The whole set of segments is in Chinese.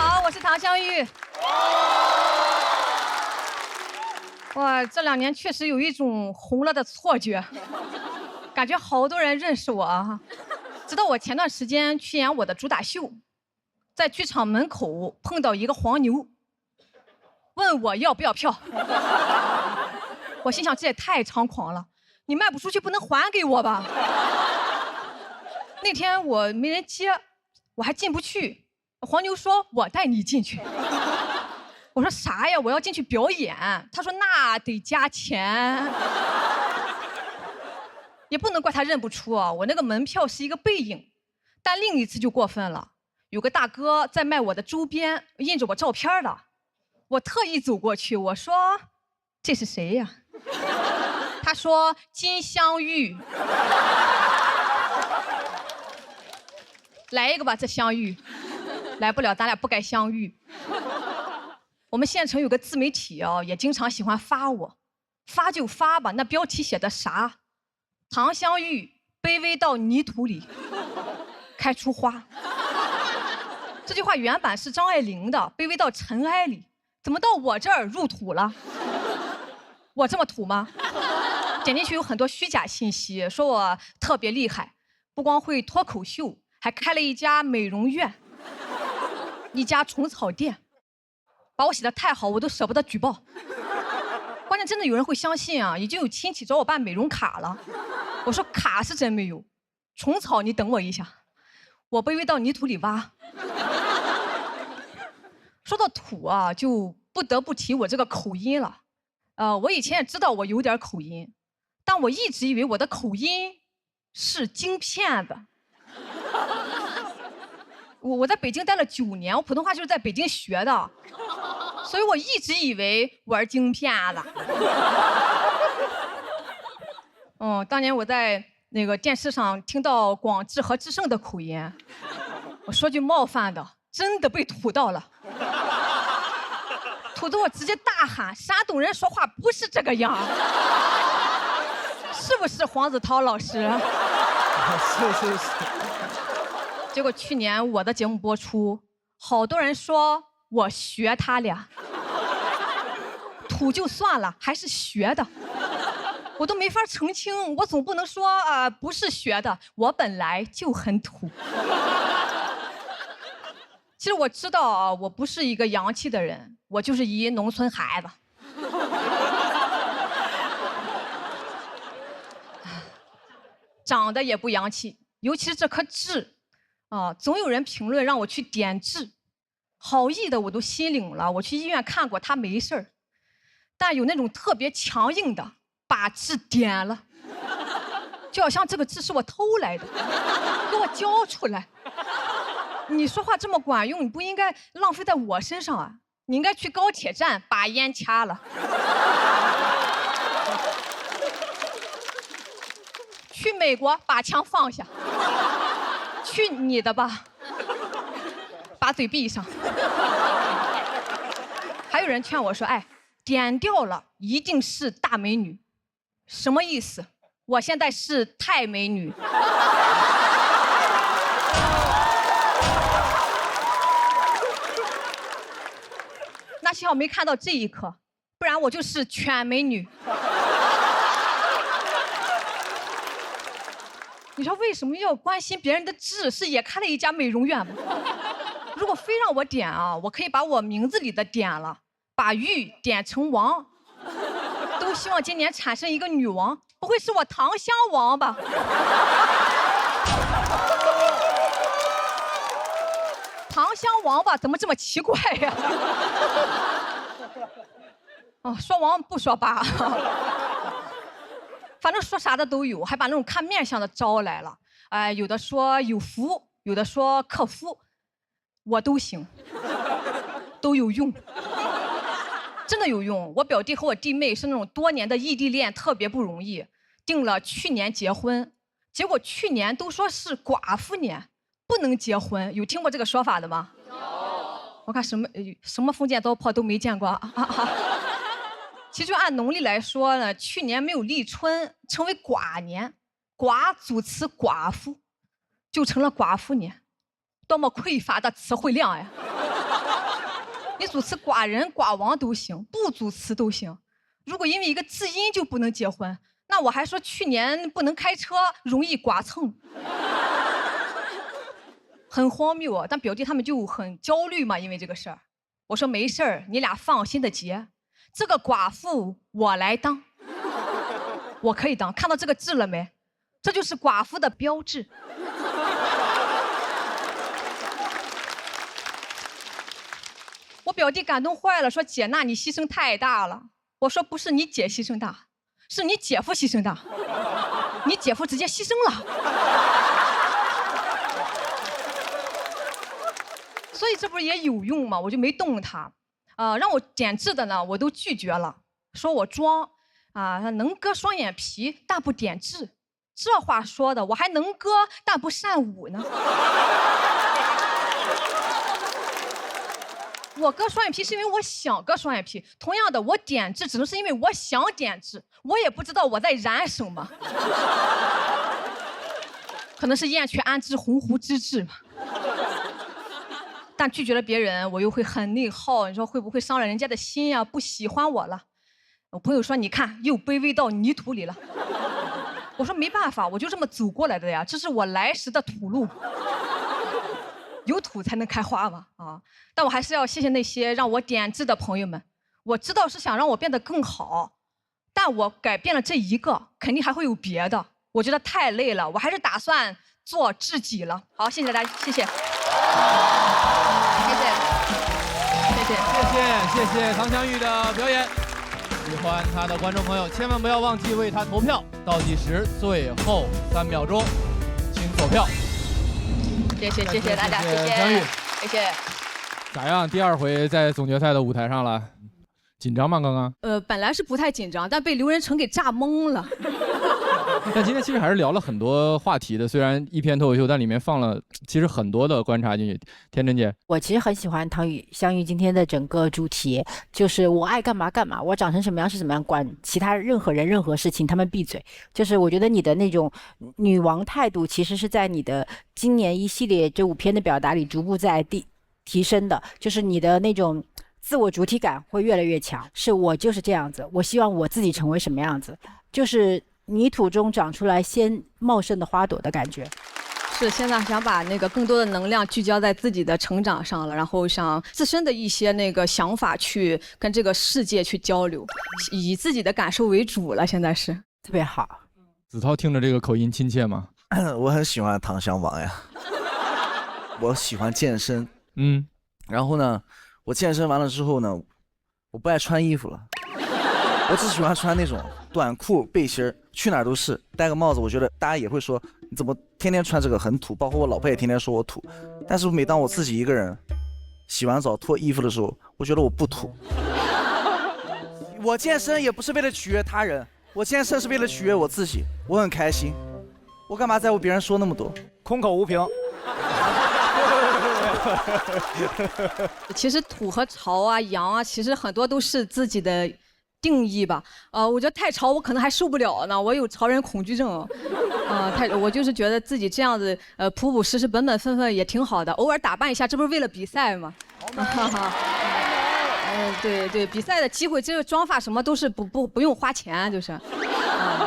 好，我是唐湘玉。哇，这2年确实有一种红了的错觉，感觉好多人认识我啊。直到我前段时间去演我的主打秀，在剧场门口碰到一个黄牛，问我要不要票。我心想这也太猖狂了，你卖不出去不能还给我吧？那天我没人接，我还进不去。黄牛说我带你进去。我说啥呀？我要进去表演。他说那得加钱。也不能怪他认不出啊，我那个门票是一个背影。但另一次就过分了，有个大哥在卖我的周边，印着我照片的。我特意走过去，我说这是谁呀？他说金镶玉。来一个吧，这相遇。来不了，咱俩不该相遇。我们县城有个自媒体啊，也经常喜欢发我，发就发吧，那标题写的啥？唐湘玉卑微到泥土里，开出花。这句话原版是张爱玲的，卑微到尘埃里，怎么到我这儿入土了？我这么土吗？点进去有很多虚假信息，说我特别厉害，不光会脱口秀，还开了一家美容院，一家虫草店。把我写得太好，我都舍不得举报。关键真的有人会相信啊！已经有亲戚找我办美容卡了。我说卡是真没有，虫草你等我一下，我卑微到泥土里挖。说到土啊，就不得不提我这个口音了。我以前也知道我有点口音，但我一直以为我的口音是京片子。我在北京待了9年，我普通话就是在北京学的。所以我一直以为我是京片子。当年我在那个电视上听到广智和智胜的口音，我说句冒犯的，真的被土到了，土得我直接大喊：山东人说话不是这个样。是不是黄子韬老师？是。结果去年我的节目播出，好多人说我学他俩。土就算了，还是学的，我都没法澄清。我总不能说不是学的，我本来就很土。其实我知道啊，我不是一个洋气的人，我就是一农村孩子。长得也不洋气，尤其是这颗痣，总有人评论让我去点痣，好意的我都心领了，我去医院看过，他没事儿。但有那种特别强硬的，把痣点了，就好像这个痣是我偷来的，给我交出来。你说话这么管用，你不应该浪费在我身上啊！你应该去高铁站把烟掐了，去美国把枪放下，去你的吧，把嘴闭上。还有人劝我说：“哎。”点掉了一定是大美女，什么意思？我现在是太美女。那幸好没看到这一刻，不然我就是全美女。你说为什么要关心别人的痣？是也开了一家美容院吗？如果非让我点啊，我可以把我名字里的点了。把玉点成王，都希望今年产生一个女王，不会是我唐湘王吧？唐湘王吧，怎么这么奇怪呀？说王不说八，反正说啥的都有，还把那种看面相的招来了。有的说有福，有的说克夫，我都行，都有用。真的有用，我表弟和我弟妹是那种多年的异地恋，特别不容易，定了去年结婚，结果去年都说是寡妇年，不能结婚。有听过这个说法的吗？有。我看什么封建糟粕都没见过。其实就按农历来说呢，去年没有立春，称为寡年，寡组词寡妇，就成了寡妇年，多么匮乏的词汇量呀！你主持寡人、寡王都行，不主持都行。如果因为一个字音就不能结婚，那我还说去年不能开车，容易剐蹭，很荒谬啊。但表弟他们就很焦虑嘛，因为这个事儿。我说没事儿，你俩放心的结，这个寡妇我来当，我可以当。看到这个痣了没？这就是寡妇的标志。我表弟感动坏了，说姐，那你牺牲太大了。我说不是你姐牺牲大，是你姐夫牺牲大，你姐夫直接牺牲了。所以这不是也有用吗？我就没动他。让我点痣的呢，我都拒绝了，说我装能割双眼皮，但不点痣。这话说的，我还能割，但不善舞呢。我割双眼皮是因为我想割双眼皮，同样的，我点痣只能是因为我想点痣，我也不知道我在燃什么，可能是燕雀安知鸿鹄之志吧。但拒绝了别人，我又会很内耗，你说会不会伤了人家的心呀？不喜欢我了。我朋友说，你看又卑微到泥土里了。我说没办法，我就这么走过来的呀，这是我来时的土路。有土才能开花嘛但我还是要谢谢那些让我点痣的朋友们。我知道是想让我变得更好，但我改变了这一个，肯定还会有别的。我觉得太累了，我还是打算做知己了。好，谢谢大家，谢谢，谢谢，谢谢唐湘玉的表演。喜欢他的观众朋友，千万不要忘记为他投票。倒计时最后3秒钟，请锁票。谢谢大家，谢谢湘玉，谢谢。咋样？第2回在总决赛的舞台上了，紧张吗？刚刚？本来是不太紧张，但被刘仁成给炸懵了。但今天其实还是聊了很多话题的，虽然一篇脱口秀，但里面放了其实很多的观察进去。天真姐，我其实很喜欢湘玉今天的整个主题，就是我爱干嘛干嘛，我长成什么样是什么样，管其他任何人任何事情他们闭嘴。就是我觉得你的那种女王态度，其实是在你的今年一系列这5篇的表达里逐步在提升的，就是你的那种自我主体感会越来越强。是我就是这样子，我希望我自己成为什么样子，就是泥土中长出来鲜茂盛的花朵的感觉。是现在想把那个更多的能量聚焦在自己的成长上了，然后想自身的一些那个想法去跟这个世界去交流，以自己的感受为主了。现在是特别好。子韬听着这个口音亲切吗？我很喜欢唐湘王呀，我喜欢健身，然后呢，我健身完了之后呢，我不爱穿衣服了，我只喜欢穿那种短裤、背心儿，去哪儿都是，戴个帽子。我觉得大家也会说你怎么天天穿这个很土，包括我老婆也天天说我土。但是每当我自己一个人洗完澡脱衣服的时候，我觉得我不土。我健身也不是为了取悦他人，我健身是为了取悦我自己，我很开心。我干嘛在乎别人说那么多？空口无凭。其实土和潮啊、洋啊，其实很多都是自己的定义吧。我觉得太潮，我可能还受不了呢，我有潮人恐惧症。我就是觉得自己这样子，朴朴实实、本本分分也挺好的，偶尔打扮一下，这不是为了比赛吗？对，比赛的机会，这个妆发什么都是不用花钱，就是。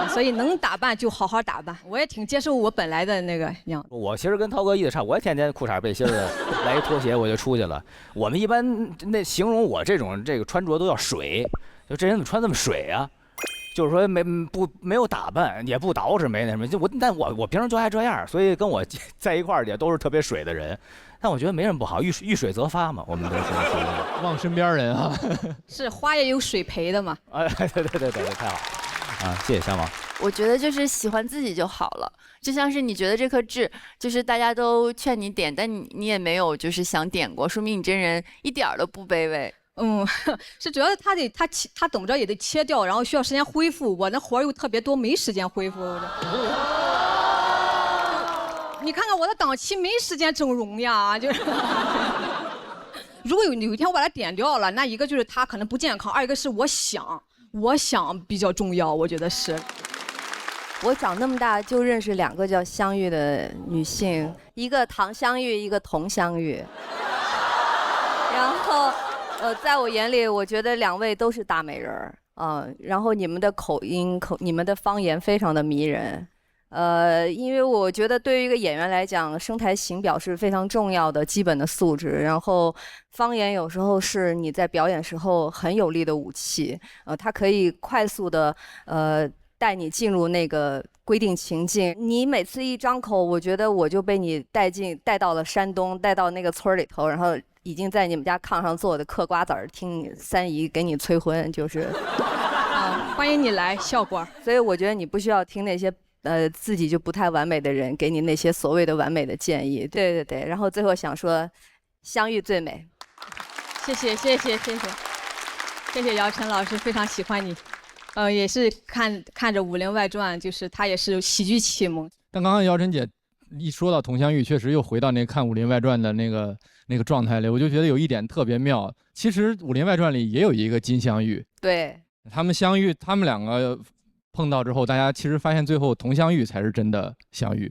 所以能打扮就好好打扮，我也挺接受我本来的那个样。我其实跟涛哥意思差，我也天天裤衩背心的，来一拖鞋我就出去了。我们一般那形容我这个穿着都叫水，就这人怎么穿这么水啊？就是说没有打扮，也不捯饬，没那什么。但我平时就爱这样，所以跟我在一块儿也都是特别水的人。但我觉得没什么不好，遇水则发嘛，我们都是望身边人啊。是花也有水培的嘛。对，太好。谢谢香王。我觉得就是喜欢自己就好了，就像是你觉得这颗痣，就是大家都劝你点，但你也没有就是想点过，说明你这人一点都不卑微。是主要是他怎么着也得切掉，然后需要时间恢复。我那活又特别多，没时间恢复。你看看我的档期，没时间整容呀，就是。如果有一天我把它点掉了，那一个就是它可能不健康，二一个是我想比较重要，我觉得是。我长那么大就认识2个叫湘玉的女性，一个唐湘玉，一个佟湘玉。然后在我眼里，我觉得两位都是大美人儿啊。然后你们的口音、你们的方言非常的迷人。因为我觉得对于一个演员来讲，声台形表是非常重要的基本的素质。然后方言有时候是你在表演时候很有力的武器，它可以快速的带你进入那个规定情境。你每次一张口，我觉得我就被你带到了山东，带到那个村里头，然后已经在你们家炕上坐的嗑瓜子儿，听三姨给你催婚，就是欢迎你来，校官。所以我觉得你不需要听那些自己就不太完美的人给你那些所谓的完美的建议。对对对，然后最后想说，相遇最美。谢谢谢谢谢谢谢谢姚晨老师，非常喜欢你。也是看着《武林外传》，就是他也是喜剧启蒙。但刚刚姚晨姐一说到佟湘玉，确实又回到那个看《武林外传》的那个状态里，我就觉得有一点特别妙。其实《武林外传》里也有一个金镶玉，对，他们相遇，他们两个碰到之后，大家其实发现最后佟湘玉才是真的相遇，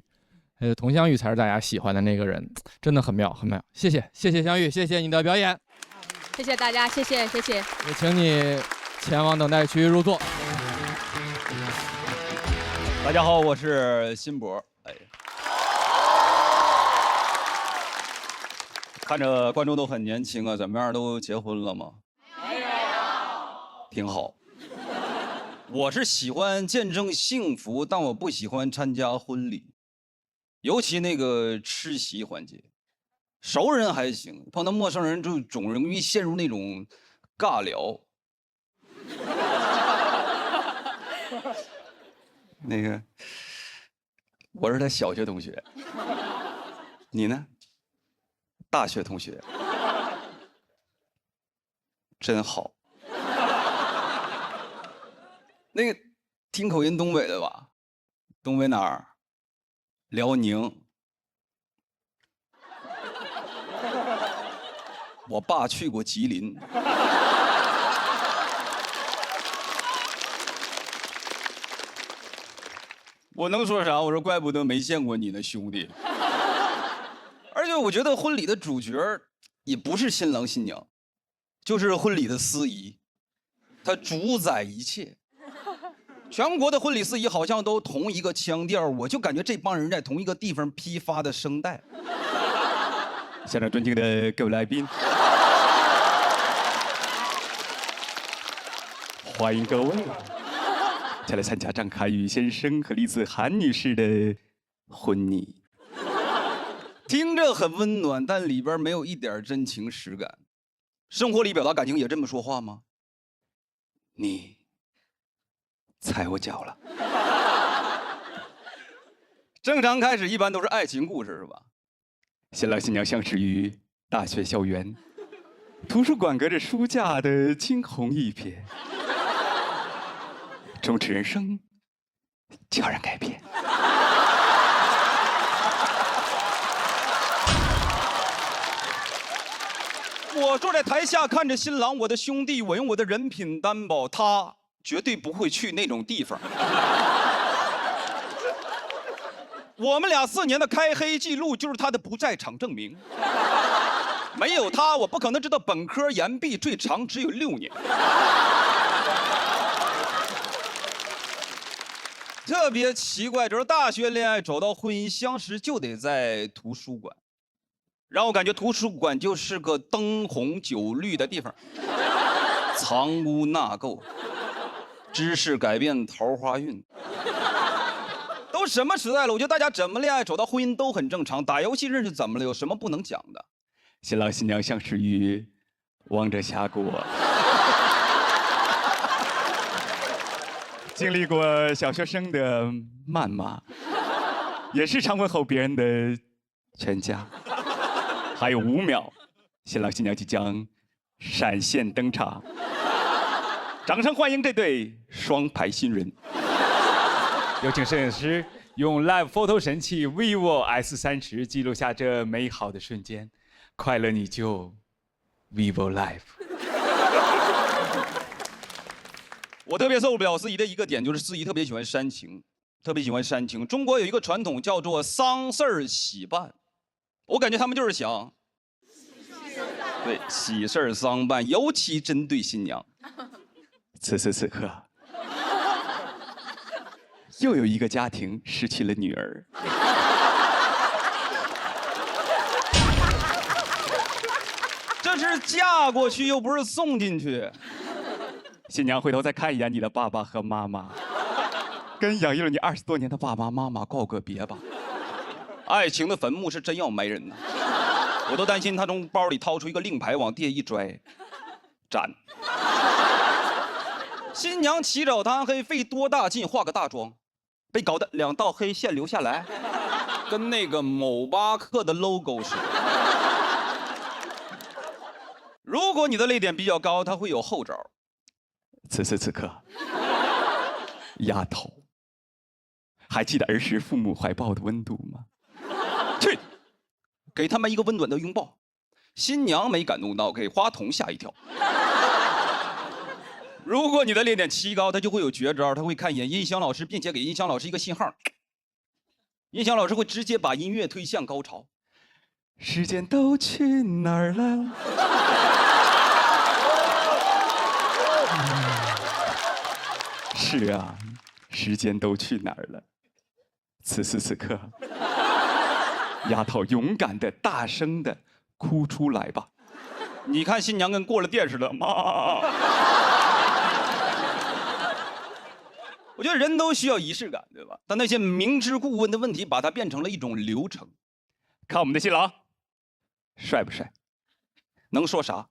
佟湘玉才是大家喜欢的那个人，真的很妙很妙。谢谢谢谢湘玉，谢谢你的表演，谢谢大家，谢谢谢谢。也请你前往等待区入座。大家好，我是辛博。看着观众都很年轻啊，怎么样，都结婚了吗？没有。挺好。我是喜欢见证幸福，但我不喜欢参加婚礼，尤其那个吃席环节。熟人还行，碰到陌生人就总容易陷入那种尬聊。那个，我是他小学同学，你呢？大学同学，真好。那个听口音东北的吧？东北哪儿？辽宁。我爸去过吉林。我能说啥？我说怪不得没见过你呢，兄弟。而且我觉得婚礼的主角也不是新郎新娘，就是婚礼的司仪，他主宰一切。全国的婚礼司仪好像都同一个腔调，我就感觉这帮人在同一个地方批发的声带。现场尊敬的各位来宾，欢迎各位前来参加张凯宇先生和李子涵女士的婚礼。听着很温暖，但里边没有一点真情实感。生活里表达感情也这么说话吗？你踩我脚了。正常开始一般都是爱情故事，是吧？新郎新娘相识于大学校园，图书馆隔着书架的惊鸿一瞥，从此人生悄然改变。我坐在台下看着新郎，我的兄弟，我用我的人品担保，他绝对不会去那种地方。我们俩4年的开黑记录就是他的不在场证明。没有他，我不可能知道本科延毕最长只有6年。特别奇怪，就是大学恋爱走到婚姻相识就得在图书馆，让我感觉图书馆就是个灯红酒绿的地方，藏污纳垢，知识改变桃花运。都什么时代了，我觉得大家怎么恋爱走到婚姻都很正常，打游戏认识怎么了，有什么不能讲的？新郎新娘相识于王者峡谷，经历过小学生的谩骂，也是常问候别人的全家。还有5秒，新郎新娘即将闪现登场，掌声欢迎这对双排新人。有请摄影师用 Live Photo 神器 vivo S30记录下这美好的瞬间，快乐你就 vivo Live。我特别受不了司仪的一个点，就是司仪特别喜欢煽情，特别喜欢煽情。中国有一个传统叫做丧事儿喜办，我感觉他们就是想，对，喜事丧办，尤其针对新娘。此时此刻，又有一个家庭失去了女儿。这是嫁过去，又不是送进去。新娘回头再看一眼你的爸爸和妈妈，跟养育了你20多年的爸爸妈妈告个别吧。爱情的坟墓是真要埋人呐！我都担心他从包里掏出一个令牌，往地下一拽，斩。新娘起早贪黑，费多大劲化个大妆，被搞得2道黑线留下来，跟那个某巴克的 logo 似的。如果你的泪点比较高，它会有后招。此时此刻，丫头，还记得儿时父母怀抱的温度吗？去，给他们一个温暖的拥抱。新娘没感动到，给花童吓一跳。如果你的泪点奇高，他就会有绝招，他会看一眼音响老师，并且给音响老师一个信号。音响老师会直接把音乐推向高潮。时间都去哪儿了？是啊，时间都去哪儿了？此时此刻，丫头勇敢的、大声的哭出来吧！你看新娘跟过了电似的，妈。我觉得人都需要仪式感，对吧？但那些明知故问的问题，把它变成了一种流程。看我们的新郎，帅不帅？能说啥？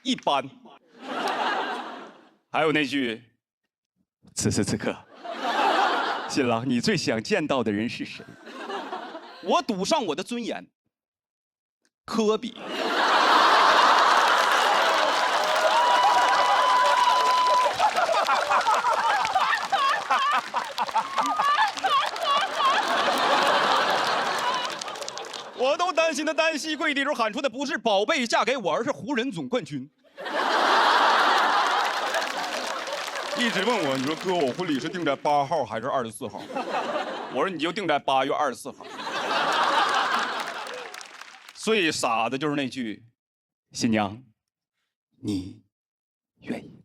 一般。还有那句：此时此刻，新郎，你最想见到的人是谁？我赌上我的尊严。科比。我都担心他单膝跪地时候喊出的不是宝贝嫁给我，而是湖人总冠军。一直问我，你说哥，我婚礼是定在8号还是24号？我说你就定在8月24号。最傻的就是那句：“新娘，你愿意？”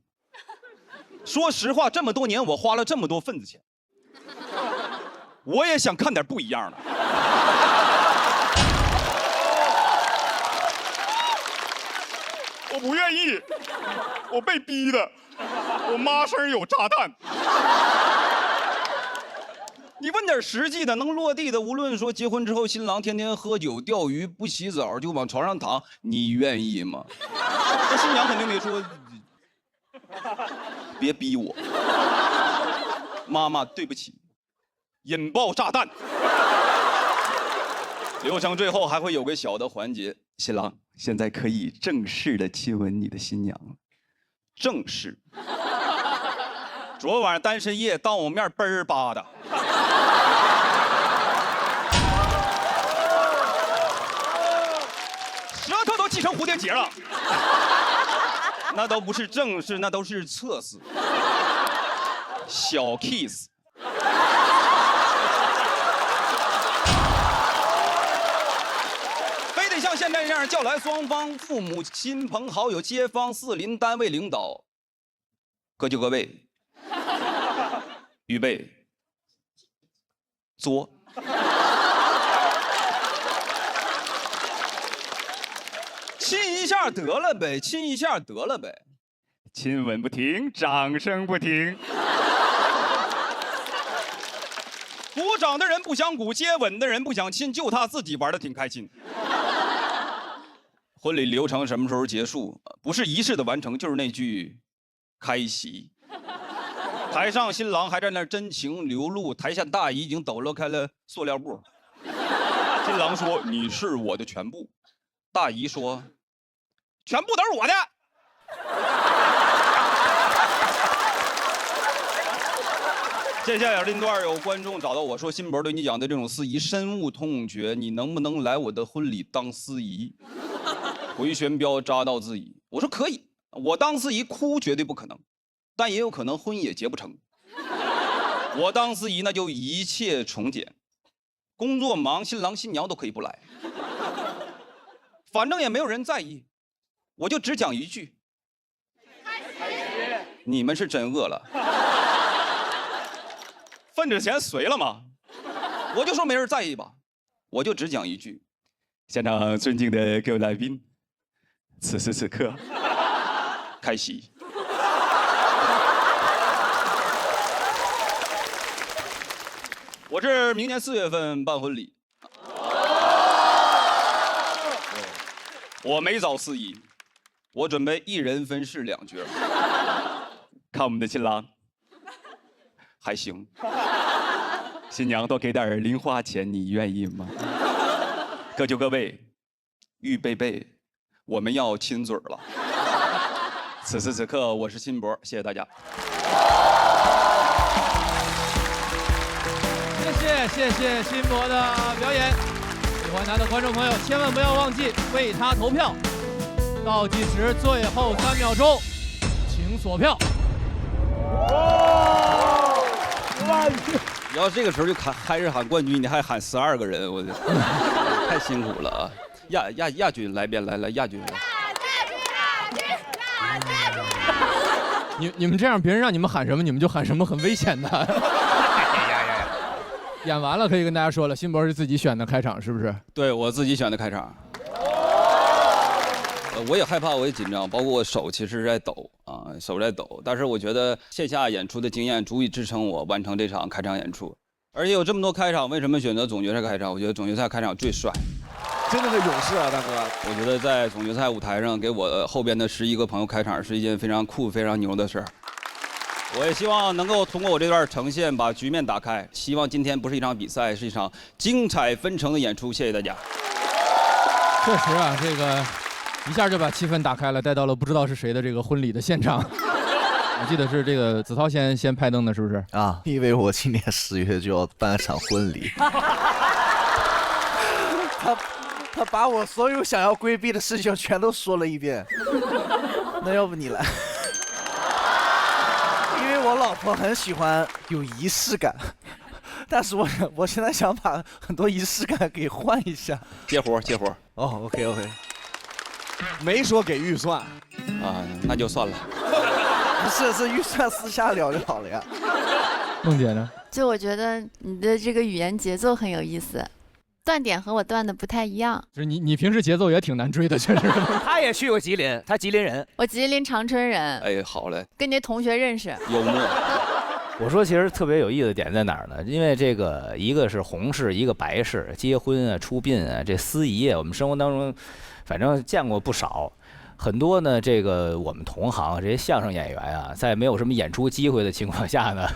说实话，这么多年我花了这么多份子钱，我也想看点不一样的。我不愿意，我被逼的，我妈身有炸弹。你问点实际的，能落地的，无论说结婚之后新郎天天喝酒、钓鱼、不洗澡就往床上躺，你愿意吗？那新娘肯定得说，别逼我，妈妈对不起，引爆炸弹。流程最后还会有个小的环节，新郎现在可以正式的亲吻你的新娘了，正式。昨晚上单身夜当我面嘣儿吧的。舌头都系成蝴蝶结了，那都不是正式，那都是测试，小 kiss。非得像现在这样叫来双方父母亲朋好友街坊四邻单位领导，各就各位，预备作。亲一下得了呗，亲一下得了呗，亲吻不停，掌声不停。鼓掌的人不想鼓，接吻的人不想亲，就他自己玩的挺开心。婚礼流程什么时候结束？不是仪式的完成，就是那句开席。台上新郎还在那真情流露，台下大姨已经抖落开了塑料布。新郎说：“你是我的全部。”大姨说：“全部都是我的。”接下来这段有观众找到我说：“新博对你讲的这种司仪深恶痛绝，你能不能来我的婚礼当司仪？回旋镖扎到自己。”我说：“可以，我当司仪哭绝对不可能，但也有可能婚也结不成。我当司仪那就一切从简，工作忙，新郎新娘都可以不来，反正也没有人在意，我就只讲一句：你们是真饿了，份子钱随了吗？我就说没人在意吧，我就只讲一句。现场尊敬的各位来宾，此时此刻，开席。我是明年4月份办婚礼，我没找司仪，我准备1人分饰2角。看我们的新郎，还行。新娘多给点零花钱，你愿意吗？各就各位，预备备，我们要亲嘴了。此时此刻，我是辛博，谢谢大家。谢谢辛博的表演，喜欢他的观众朋友千万不要忘记为他投票。倒计时最后3秒钟，请锁票。你要这个时候就开始喊冠军，你还喊12个人，我太辛苦了啊！亚军来边来亚军。你们这样，别人让你们喊什么，你们就喊什么，很危险的。演完了可以跟大家说了，辛博是自己选的开场，是不是？对，我自己选的开场。我也害怕，我也紧张，包括我手其实在抖啊，手在抖。但是我觉得线下演出的经验足以支撑我完成这场开场演出。而且有这么多开场，为什么选择总决赛开场？我觉得总决赛开场最帅，真的是勇士啊，大哥！我觉得在总决赛舞台上给我后边的11个朋友开场是一件非常酷、非常牛的事儿。我也希望能够通过我这段呈现把局面打开。希望今天不是一场比赛，是一场精彩纷呈的演出。谢谢大家。确实啊，这个一下就把气氛打开了，带到了不知道是谁的这个婚礼的现场。我记得是这个子韬先拍灯的，是不是？啊，因为我今年10月就要办场婚礼。他把我所有想要规避的事情全都说了一遍。那要不你来？因为我老婆很喜欢有仪式感，但是我现在想把很多仪式感给换一下。接活。哦 ，OK， 没说给预算啊，那就算了。不是预算私下聊就好了呀。梦姐呢？就我觉得你的这个语言节奏很有意思，断点和我断的不太一样。就是你平时节奏也挺难追的，确实。他也去过吉林，他吉林人。我吉林长春人。哎，好嘞。跟你同学认识。幽默。我说其实特别有意思的点在哪儿呢？因为这个一个是红事，一个白事，结婚啊、出殡啊，这司仪啊，我们生活当中反正见过不少。很多呢，这个我们同行这些相声演员啊，在没有什么演出机会的情况下呢，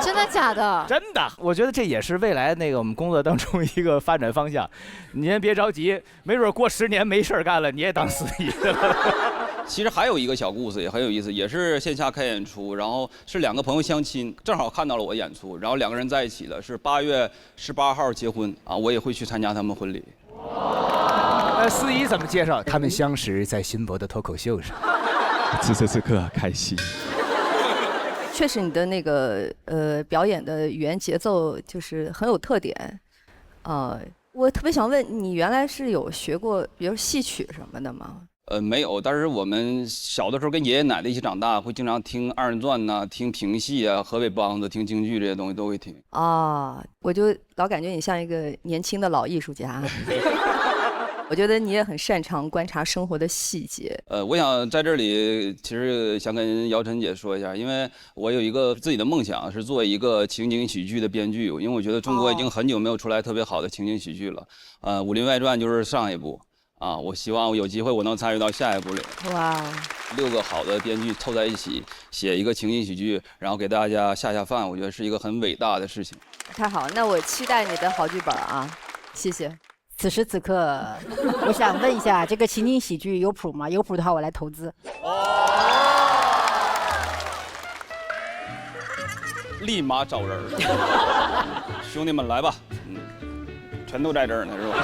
真的假的？真的，我觉得这也是未来那个我们工作当中一个发展方向。你先别着急，没准过10年没事干了，你也当司仪的了。其实还有一个小故事也很有意思，也是线下开演出，然后是2个朋友相亲，正好看到了我演出，然后2个人在一起了，是8月18号结婚啊，我也会去参加他们婚礼。司仪怎么介绍？他们相识在辛博的脱口秀上。此时此刻开戏。确实，你的那个表演的语言节奏就是很有特点。我特别想问你，原来是有学过，比如戏曲什么的吗？没有，但是我们小的时候跟爷爷奶奶一起长大，会经常听2人转呐，听评戏啊，河北梆子，听京剧这些东西都会听。啊，我就老感觉你像一个年轻的老艺术家。我觉得你也很擅长观察生活的细节。我想在这里其实想跟姚晨姐说一下，因为我有一个自己的梦想是做一个情景喜剧的编剧，因为我觉得中国已经很久没有出来特别好的情景喜剧了。《武林外传》就是上一部啊，我希望有机会我能参与到下一部里。哇！6个好的编剧凑在一起写一个情景喜剧，然后给大家下饭，我觉得是一个很伟大的事情。太好，那我期待你的好剧本啊！谢谢。此时此刻，我想问一下，这个情景喜剧有谱吗？有谱的话，我来投资。立马找人，兄弟们来吧，全都在这儿呢，是吧？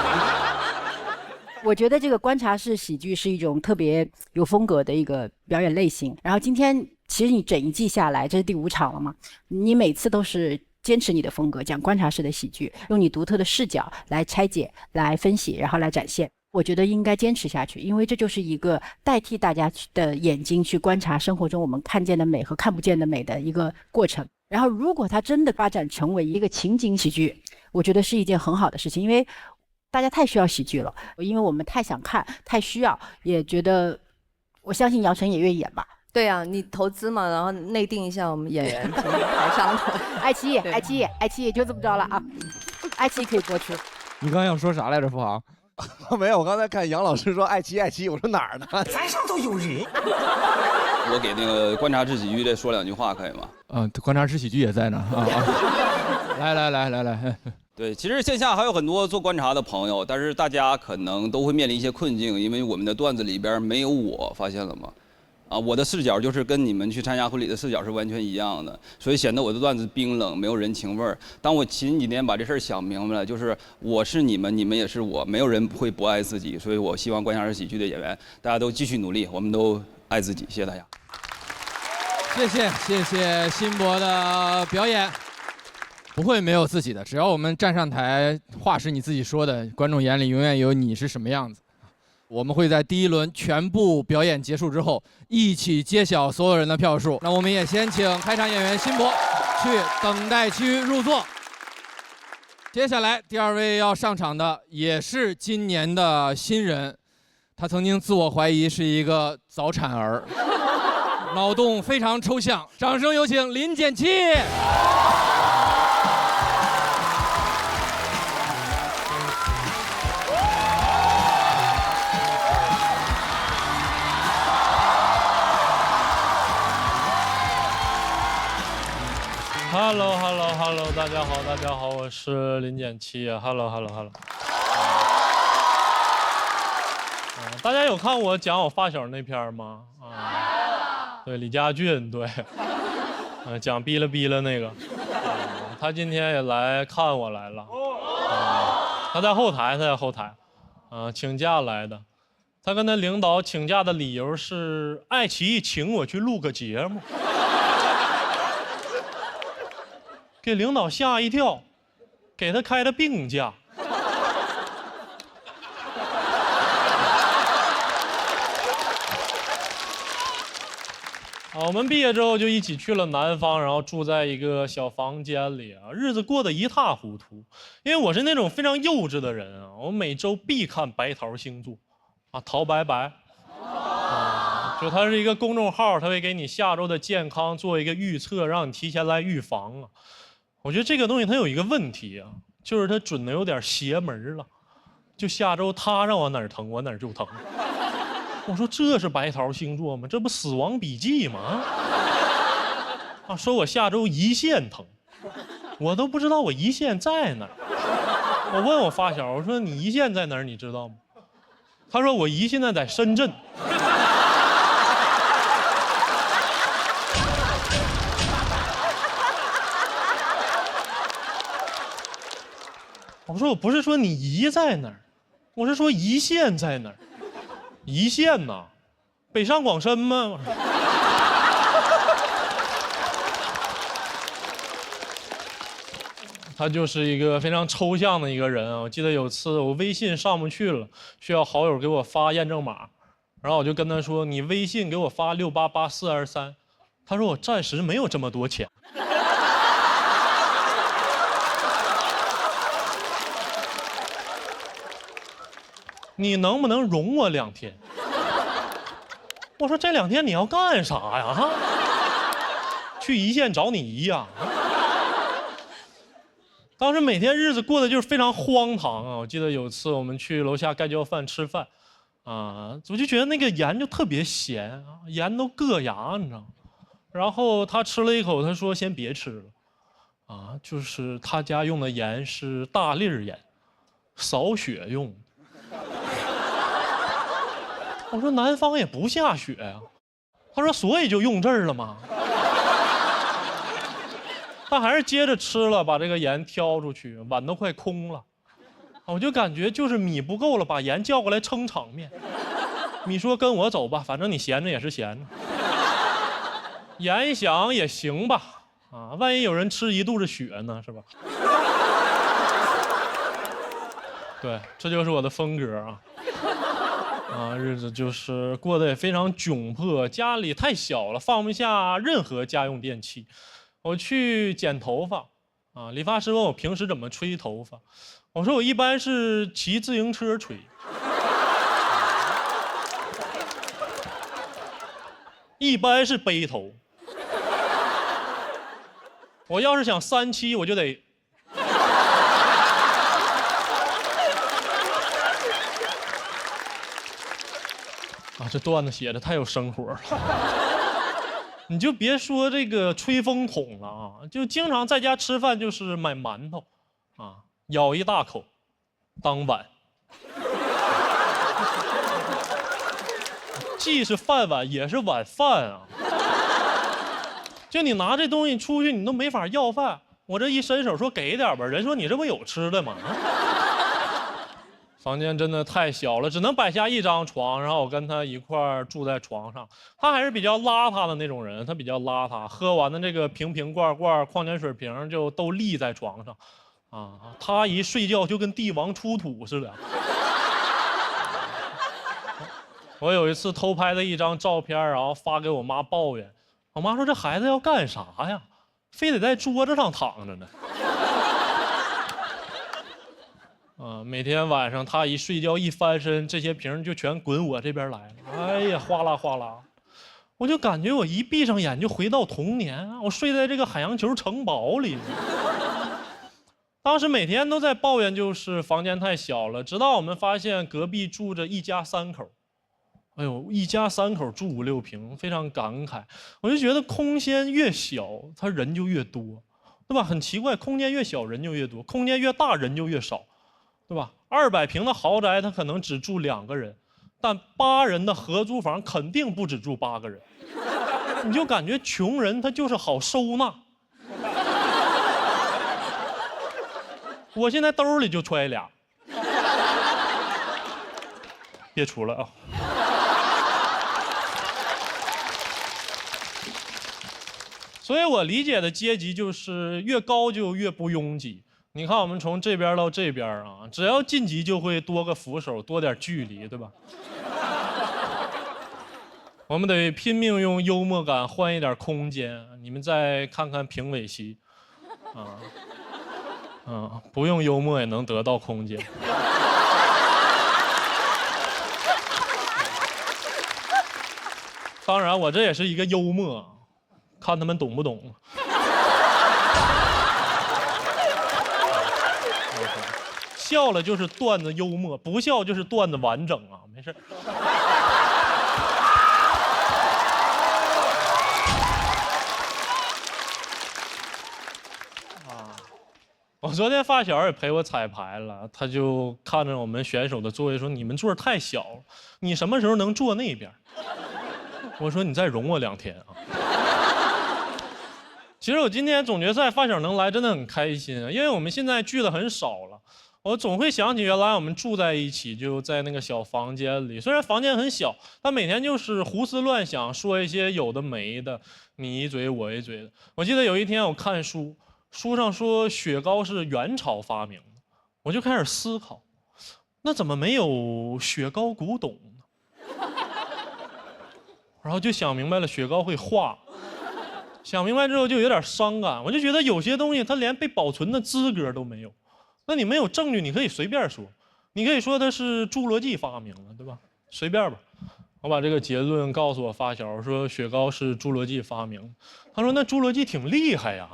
我觉得这个观察式喜剧是一种特别有风格的一个表演类型。然后今天其实你整一季下来，这是第5场了嘛，你每次都是坚持你的风格，讲观察式的喜剧，用你独特的视角来拆解、来分析，然后来展现。我觉得应该坚持下去，因为这就是一个代替大家的眼睛去观察生活中我们看见的美和看不见的美的一个过程。然后如果它真的发展成为一个情景喜剧，我觉得是一件很好的事情，因为大家太需要喜剧了，因为我们太想看，太需要，也觉得我相信姚晨也愿意演吧。对啊，你投资嘛，然后内定一下我们演员台上的爱奇艺就这么着了啊，爱奇艺可以播出。你刚刚要说啥来着，付航？没有，我刚才看杨老师说爱奇艺，我说哪儿呢？咱上头有人。我给那个观察式喜剧再说2句话可以吗？观察式喜剧也在呢啊！来。对，其实线下还有很多做观察的朋友，但是大家可能都会面临一些困境，因为我们的段子里边没有我，发现了吗？我的视角就是跟你们去参加婚礼的视角是完全一样的，所以显得我的段子冰冷，没有人情味儿。当我前几年把这事儿想明白了，就是我是你们，你们也是我，没有人会不爱自己，所以我希望观察式喜剧的演员大家都继续努力，我们都爱自己。谢谢大家。谢谢辛博的表演。不会没有自己的，只要我们站上台，话是你自己说的，观众眼里永远有你是什么样子。我们会在第1轮全部表演结束之后，一起揭晓所有人的票数。那我们也先请开场演员辛博去等待区入座。接下来第2位要上场的也是今年的新人，他曾经自我怀疑是一个早产儿，脑洞非常抽象。掌声有请林简七。Hello， 大家好，我是林简七啊 ，Hello。大家有看我讲我发小那篇吗？对，李家俊，对，讲逼了那个，他今天也来看我来了，他在后台，请假来的，他跟他领导请假的理由是爱奇艺请我去录个节目。给领导吓一跳，给他开的病假。我们毕业之后就一起去了南方，然后住在一个小房间里啊，日子过得一塌糊涂。因为我是那种非常幼稚的人啊，我每周必看白桃星座，桃白白。就它是一个公众号，它会给你下周的健康做一个预测，让你提前来预防啊。我觉得这个东西它有一个问题啊，就是它准的有点邪门了。就下周他让我哪儿疼，我哪儿就疼。我说这是白桃星座吗？这不死亡笔记吗？说我下周胰腺疼，我都不知道我胰腺在哪儿。我问我发小，我说你胰腺在哪儿？你知道吗？他说我胰现在在深圳。我说我不是说你胰在哪儿，我是说胰腺在哪儿。胰腺呐，北上广深吗？他就是一个非常抽象的一个人啊。我记得有次我微信上不去了，需要好友给我发验证码，然后我就跟他说：“你微信给我发6884223。”他说：“我暂时没有这么多钱。”你能不能容我2天？我说这2天你要干啥呀？去胰腺找你姨呀？当时每天日子过得就是非常荒唐啊！我记得有次我们去楼下盖浇饭吃饭，我就觉得那个盐就特别咸啊，盐都硌牙，你知道吗？然后他吃了一口，他说先别吃了，就是他家用的盐是大粒盐，扫雪用的。我说南方也不下雪呀，他说所以就用这儿了吗？他还是接着吃了，把这个盐挑出去，碗都快空了。我就感觉就是米不够了，把盐叫过来撑场面。米说跟我走吧，反正你闲着也是闲着。言想也行吧，啊，万一有人吃一肚子血呢，是吧？对，这就是我的风格啊。啊，日子就是过得也非常窘迫，家里太小了，放不下任何家用电器。我去剪头发，啊，理发师问我平时怎么吹头发，我说我一般是骑自行车吹。一般是背头，我要是想3期，我就得。啊，这段子写的太有生活了。你就别说这个吹风筒了啊，就经常在家吃饭就是买馒头，啊，咬一大口，当碗。既是饭碗也是晚饭啊！就你拿这东西出去，你都没法要饭。我这一伸手说给点吧，人说你这不有吃的吗？房间真的太小了，只能摆下一张床，然后我跟他一块儿住在床上。他还是比较邋遢的那种人，他比较邋遢，喝完的这个瓶罐矿泉水瓶就都立在床上，啊，他一睡觉就跟帝王出土似的。我有一次偷拍的一张照片，然后发给我妈抱怨，我妈说这孩子要干啥呀，非得在桌子上躺着呢。每天晚上他一睡觉一翻身，这些瓶就全滚我这边来了，哎呀，哗啦哗啦，我就感觉我一闭上眼就回到童年，我睡在这个海洋球城堡里。当时每天都在抱怨，就是房间太小了，直到我们发现隔壁住着一家3口。哎呦，一家3口住5、6平，非常感慨。我就觉得空间越小，他人就越多，对吧？很奇怪，空间越小人就越多，空间越大人就越少，对吧？200平的豪宅，他可能只住2个人，但8人的合租房肯定不止住8个人。你就感觉穷人他就是好收纳。我现在兜里就揣俩，别出了啊！所以我理解的阶级就是越高就越不拥挤。你看我们从这边到这边啊，只要晋级就会多个扶手，多点距离，对吧？我们得拼命用幽默感换一点空间。你们再看看评委席，不用幽默也能得到空间。当然，我这也是一个幽默，看他们懂不懂。笑了就是段子幽默，不笑就是段子完整啊，没事。我昨天发小也陪我彩排了，他就看着我们选手的座位说：“你们座太小了，你什么时候能坐那边？”我说：“你再容我2天啊。”其实我今天总决赛发小能来真的很开心，因为我们现在聚的很少了。我总会想起原来我们住在一起，就在那个小房间里。虽然房间很小，但每天就是胡思乱想，说一些有的没的，你一嘴我一嘴的。我记得有一天我看书，书上说雪糕是元朝发明的，我就开始思考，那怎么没有雪糕古董呢？然后就想明白了，雪糕会化。想明白之后就有点伤感，我就觉得有些东西它连被保存的资格都没有。那你没有证据，你可以随便说，你可以说它是侏罗纪发明的，对吧？随便吧。我把这个结论告诉我发小，我说雪糕是侏罗纪发明的。他说那侏罗纪挺厉害呀。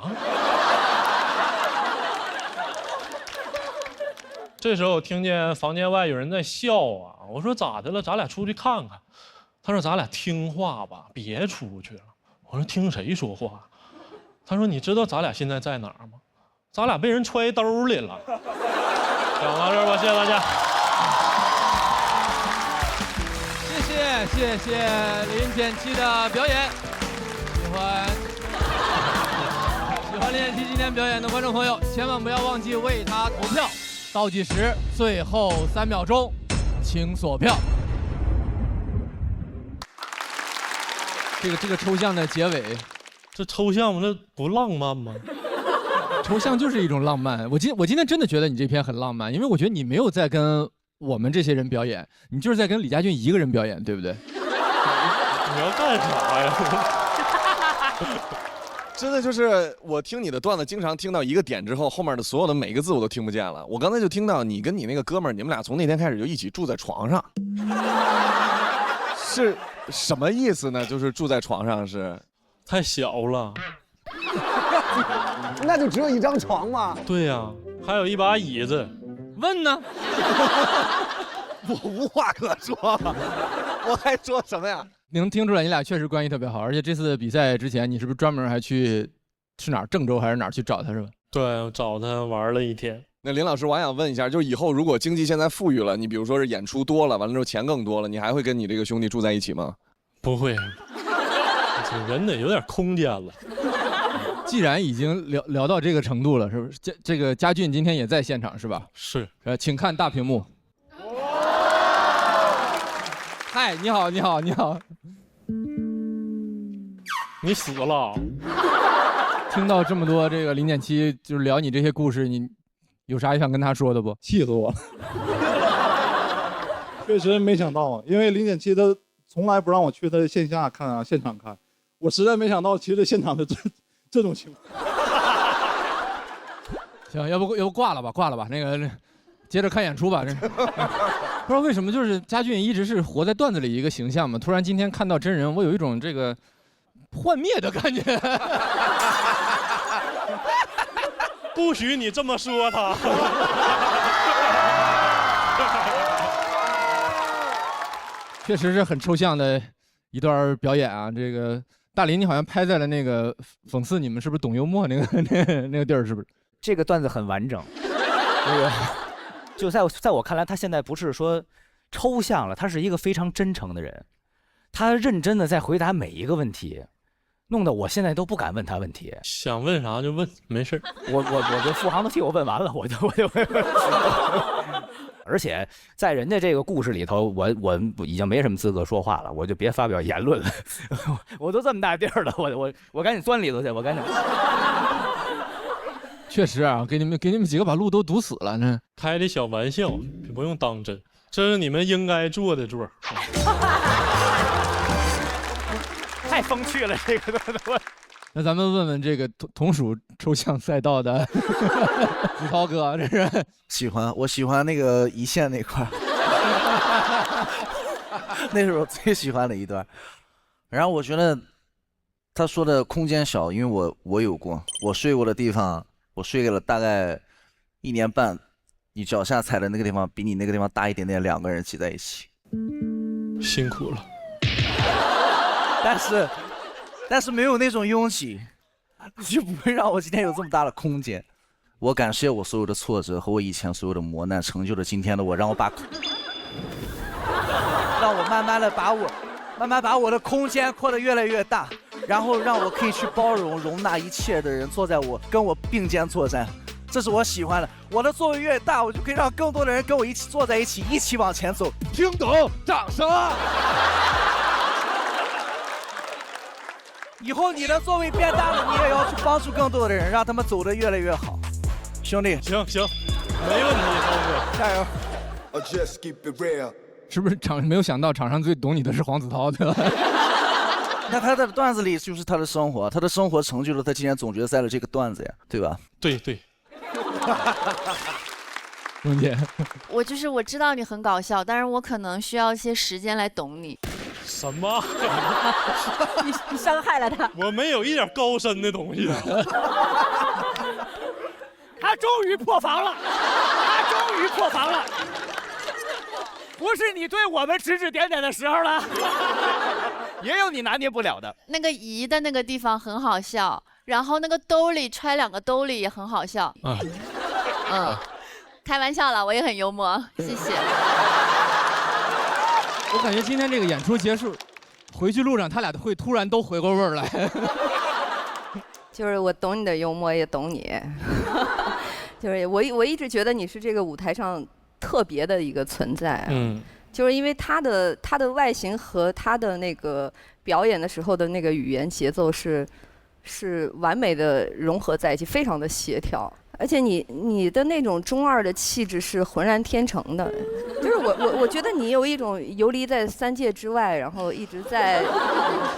这时候我听见房间外有人在笑啊，我说咋的了？咱俩出去看看。他说咱俩听话吧，别出去了。我说听谁说话？他说你知道咱俩现在在哪儿吗？咱俩被人揣兜里了。讲到这儿吧，谢谢大家。谢谢林简七的表演。喜欢林简七今天表演的观众朋友，千万不要忘记为他投票。倒计时最后3秒钟，请锁票。这个抽象的结尾这抽象吗？这不浪漫吗？抽象就是一种浪漫。我今天真的觉得你这篇很浪漫，因为我觉得你没有在跟我们这些人表演，你就是在跟李佳俊一个人表演，对不对？你要干啥呀？真的就是我听你的段子，经常听到一个点之后，后面的所有的每一个字我都听不见了。我刚才就听到你跟你那个哥们儿，你们俩从那天开始就一起住在床上，是什么意思呢？就是住在床上是太小了。那就只有一张床吗？对呀，还有一把椅子。问呢？我无话可说了，我还说什么呀？能听出来你俩确实关系特别好，而且这次比赛之前，你是不是专门还去哪儿？郑州还是哪儿去找他是吧？对，我找他玩了一天。那林老师，我还想问一下，就是以后如果经济现在富裕了，你比如说是演出多了，完了之后钱更多了，你还会跟你这个兄弟住在一起吗？不会，这人得有点空间了。既然已经聊到这个程度了，是不是？这个佳俊今天也在现场是吧？是。请看大屏幕。嗨，你好，你好，你好。你死了。听到这么多这个0.7，就是聊你这些故事，你有啥想跟他说的不？气死我了！确实没想到啊，因为0.7他从来不让我去他的线下看啊，现场看，我实在没想到，其实现场的这种情况。行，要不挂了吧，那个接着看演出吧。这不知道为什么，就是佳俊一直是活在段子里一个形象嘛，突然今天看到真人，我有一种这个幻灭的感觉。不许你这么说他。确实是很抽象的一段表演啊！这个大林，你好像拍在了那个讽刺你们是不是懂幽默那个地儿，是不是？这个段子很完整。这个就在我看来，他现在不是说抽象了，他是一个非常真诚的人，他认真的在回答每一个问题。弄得我现在都不敢问他问题，想问啥就问，没事。我这副行都替我问完了，我就而且在人家这个故事里头，我已经没什么资格说话了，我就别发表言论了。我都这么大地儿了，我赶紧钻里头去，我赶紧。确实啊，给你们几个把路都堵死了呢。开的小玩笑，不用当真，这是你们应该坐的座。太风趣了，这个都。那咱们问问这个同属抽象赛道的子韬哥，这是我喜欢那个一线那块那是我最喜欢的一段。然后我觉得他说的空间小，因为我有过，我睡过的地方，我睡了大概1年半，你脚下踩的那个地方比你那个地方大一点点，2个人挤在一起，辛苦了。但是没有那种拥挤，就不会让我今天有这么大的空间。我感谢我所有的挫折和我以前所有的磨难，成就了今天的我，让我慢慢把我的空间扩得越来越大，然后让我可以去包容纳一切的人跟我并肩作战，这是我喜欢的。我的座位越大，我就可以让更多的人跟我一起坐在一起，一起往前走。听懂？掌声啊！以后你的座位变大了，你也要去帮助更多的人，让他们走得越来越好。兄弟，行，没问题，涛哥，加油！是不是没有想到场上最懂你的是黄子韬，对吧？那他的段子里就是他的生活，他的生活成就了他今年总决赛的这个段子呀，对吧？对。钟姐，我知道你很搞笑，但是我可能需要一些时间来懂你。什么？你伤害了他。我没有一点高深的东西。他终于破防了，不是你对我们指指点点的时候了，也有你拿捏不了的。那个移的那个地方很好笑，然后那个兜里揣2个兜里也很好笑。开玩笑了，我也很幽默，谢谢。我感觉今天这个演出结束，回去路上他俩会突然都回过味儿来。就是我懂你的幽默，也懂你。就是我一直觉得你是这个舞台上特别的一个存在。就是因为他的外形和他的那个表演的时候的那个语言节奏是是完美的融合在一起，非常的协调。而且你的那种中二的气质是浑然天成的，就是我觉得你有一种游离在三界之外，然后一直在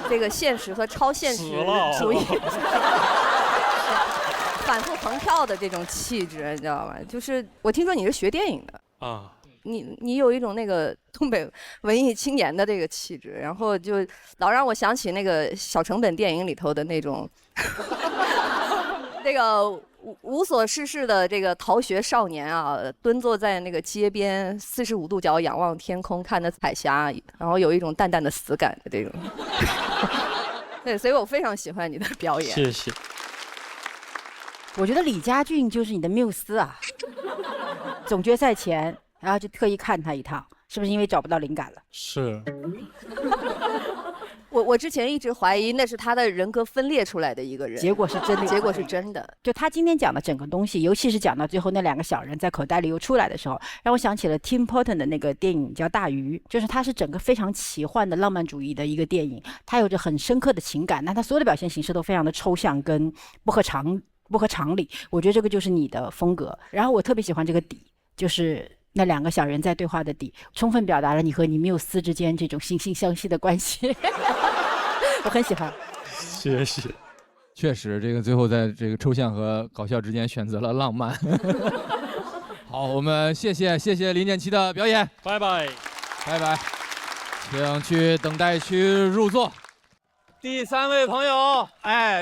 这个现实和超现实主义反复横跳的这种气质，你知道吗？就是我听说你是学电影的啊，你有一种那个东北文艺青年的这个气质，然后就老让我想起那个小成本电影里头的那种那个无所事事的这个逃学少年啊，蹲坐在那个街边，45度角仰望天空，看着彩霞，然后有一种淡淡的死感的这种。对，所以我非常喜欢你的表演。谢谢。我觉得李佳俊就是你的缪斯啊。总决赛前，然后就特意看他一趟，是不是因为找不到灵感了？是。我之前一直怀疑那是他的人格分裂出来的一个人，结果是真的。结果是真的。就他今天讲的整个东西，尤其是讲到最后那2个小人在口袋里又出来的时候，让我想起了 Tim Burton 的那个电影叫《大鱼》，就是它是整个非常奇幻的浪漫主义的一个电影，它有着很深刻的情感，但它所有的表现形式都非常的抽象跟不合常理。我觉得这个就是你的风格。然后我特别喜欢这个底，就是那2个小人在对话的底，充分表达了你和你缪斯之间这种惺惺相惜的关系。我很喜欢。谢谢。确实，这个最后在这个抽象和搞笑之间选择了浪漫。好，我们谢谢林建奇的表演，拜拜，拜拜，请去等待区入座。第3位朋友，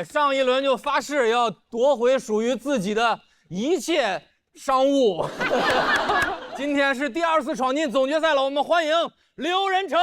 上一轮就发誓要夺回属于自己的一切商务。今天是第2次闯进总决赛了，我们欢迎刘仁成。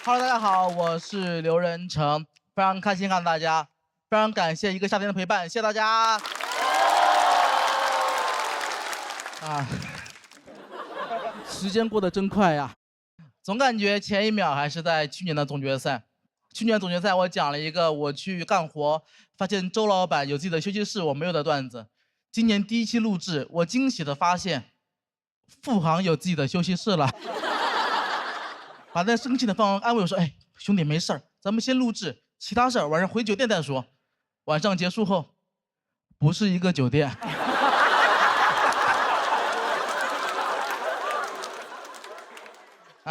Hello， 大家好，我是刘仁成，非常开心看到大家，非常感谢一个夏天的陪伴，谢谢大家。时间过得真快呀，总感觉前一秒还是在去年的总决赛。去年总决赛我讲了一个我去干活，发现周老板有自己的休息室我没有的段子。今年第1期录制，我惊喜的发现，付航有自己的休息室了。把那生气的方安慰我说：“哎，兄弟没事儿，咱们先录制，其他事儿晚上回酒店再说。”晚上结束后，不是一个酒店。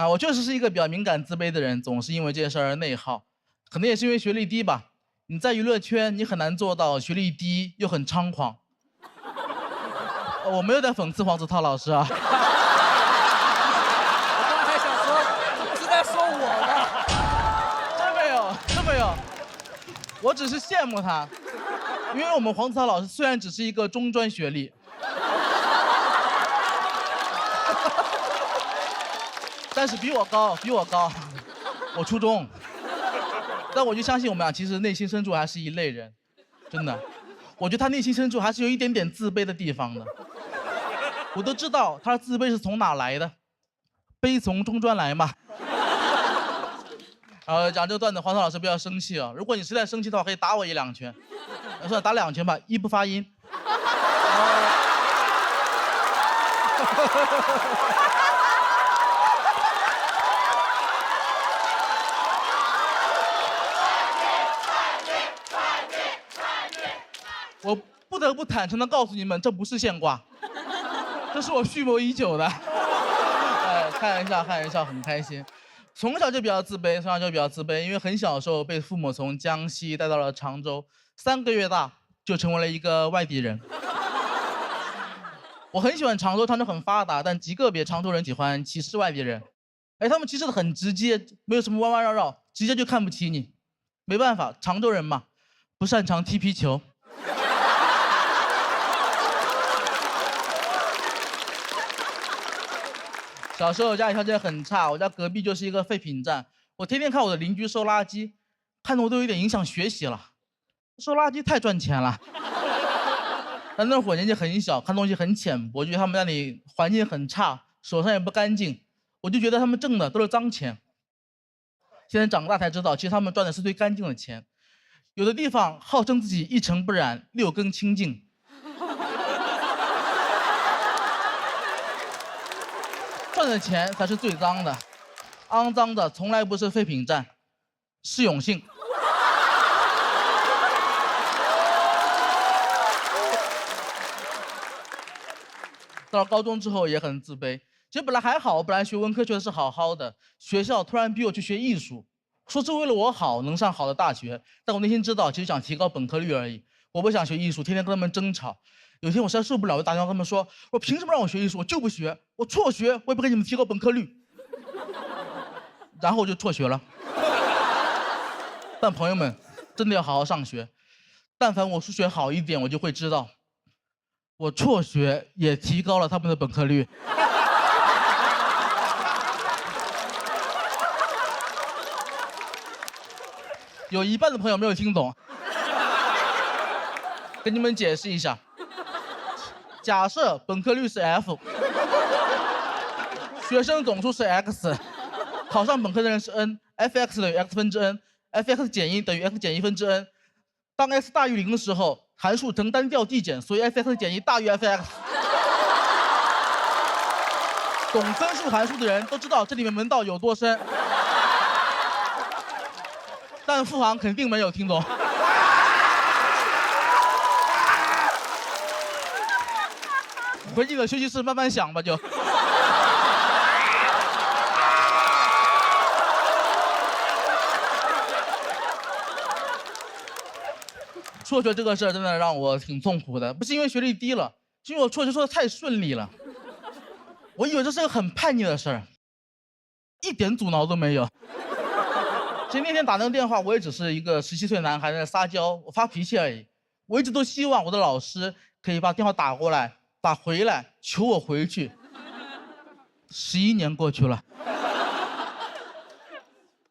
我确实是一个比较敏感自卑的人，总是因为这些事儿而内耗，可能也是因为学历低吧。你在娱乐圈，你很难做到学历低又很猖狂。我没有在讽刺黄子韬老师啊。真没有，我只是羡慕他，因为我们黄子韬老师虽然只是一个中专学历，但是比我高，我初中，但我就相信我们俩其实内心深处还是一类人，真的，我觉得他内心深处还是有一点点自卑的地方的，我都知道他的自卑是从哪来的，悲从中专来嘛。讲这个段子，黄涛老师不要生气啊！如果你实在生气的话，可以打我1、2拳。算了，打2拳吧，1不发音。我不得不坦诚地告诉你们，这不是现挂，这是我蓄谋已久的。开玩笑，很开心。从小就比较自卑，因为很小的时候被父母从江西带到了常州，3个月大就成为了一个外地人。我很喜欢常州，常州很发达，但极个别常州人喜欢歧视外地人。他们歧视的很直接，没有什么弯弯绕绕，直接就看不起你。没办法，常州人嘛，不擅长踢皮球。小时候家里条件很差，我家隔壁就是一个废品站，我天天看我的邻居收垃圾，看得我都有点影响学习了。收垃圾太赚钱了，但那会儿年纪很小，看东西很浅薄，觉得他们那里环境很差，手上也不干净，我就觉得他们挣的都是脏钱，现在长大才知道，其实他们赚的是最干净的钱。有的地方号称自己一尘不染、六根清净，赚的钱才是最脏的，肮脏的从来不是废品站，是永信。到了高中之后也很自卑，其实本来还好，本来学文科学的是好好的，学校突然逼我去学艺术，说是为了我好，能上好的大学，但我内心知道，其实想提高本科率而已。我不想学艺术，天天跟他们争吵。有一天我实在受不了，我打电话跟他们说：“我凭什么让我学艺术？我就不学，我辍学，我也不跟你们提高本科率。”然后我就辍学了。但朋友们，真的要好好上学。但凡我数学好一点，我就会知道，我辍学也提高了他们的本科率。有一半的朋友没有听懂，跟你们解释一下。假设本科率是 F， 学生总数是 X， 考上本科的人是 N，fx 等于 x 分之 n，fx 减1等于 x 减1分之 n。当 x 大于0的时候，函数呈单调递减，所以 fx 减1大于 fx。懂分数函数的人都知道这里面门道有多深，但付航肯定没有听懂。回你的休息室慢慢想吧，就。辍学这个事儿真的让我挺痛苦的，不是因为学历低了，是因为我辍学说的太顺利了。我以为这是个很叛逆的事儿，一点阻挠都没有。其实那天打那个电话，我也只是一个17岁男孩在那撒娇，我发脾气而已。我一直都希望我的老师可以把电话打过来。打回来求我回去。11年过去了，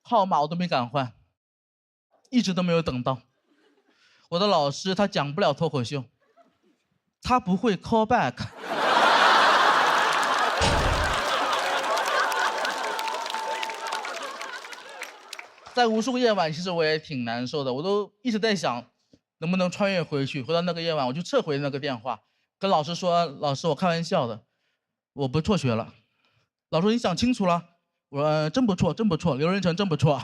号码我都没敢换，一直都没有等到。我的老师他讲不了脱口秀，他不会 call back。在无数个夜晚，其实我也挺难受的，我都一直在想，能不能穿越回去，回到那个夜晚，我就撤回那个电话。跟老师说，老师，我开玩笑的，我不辍学了。老师说你想清楚了？我说真不错，真不错，刘仁成真不错。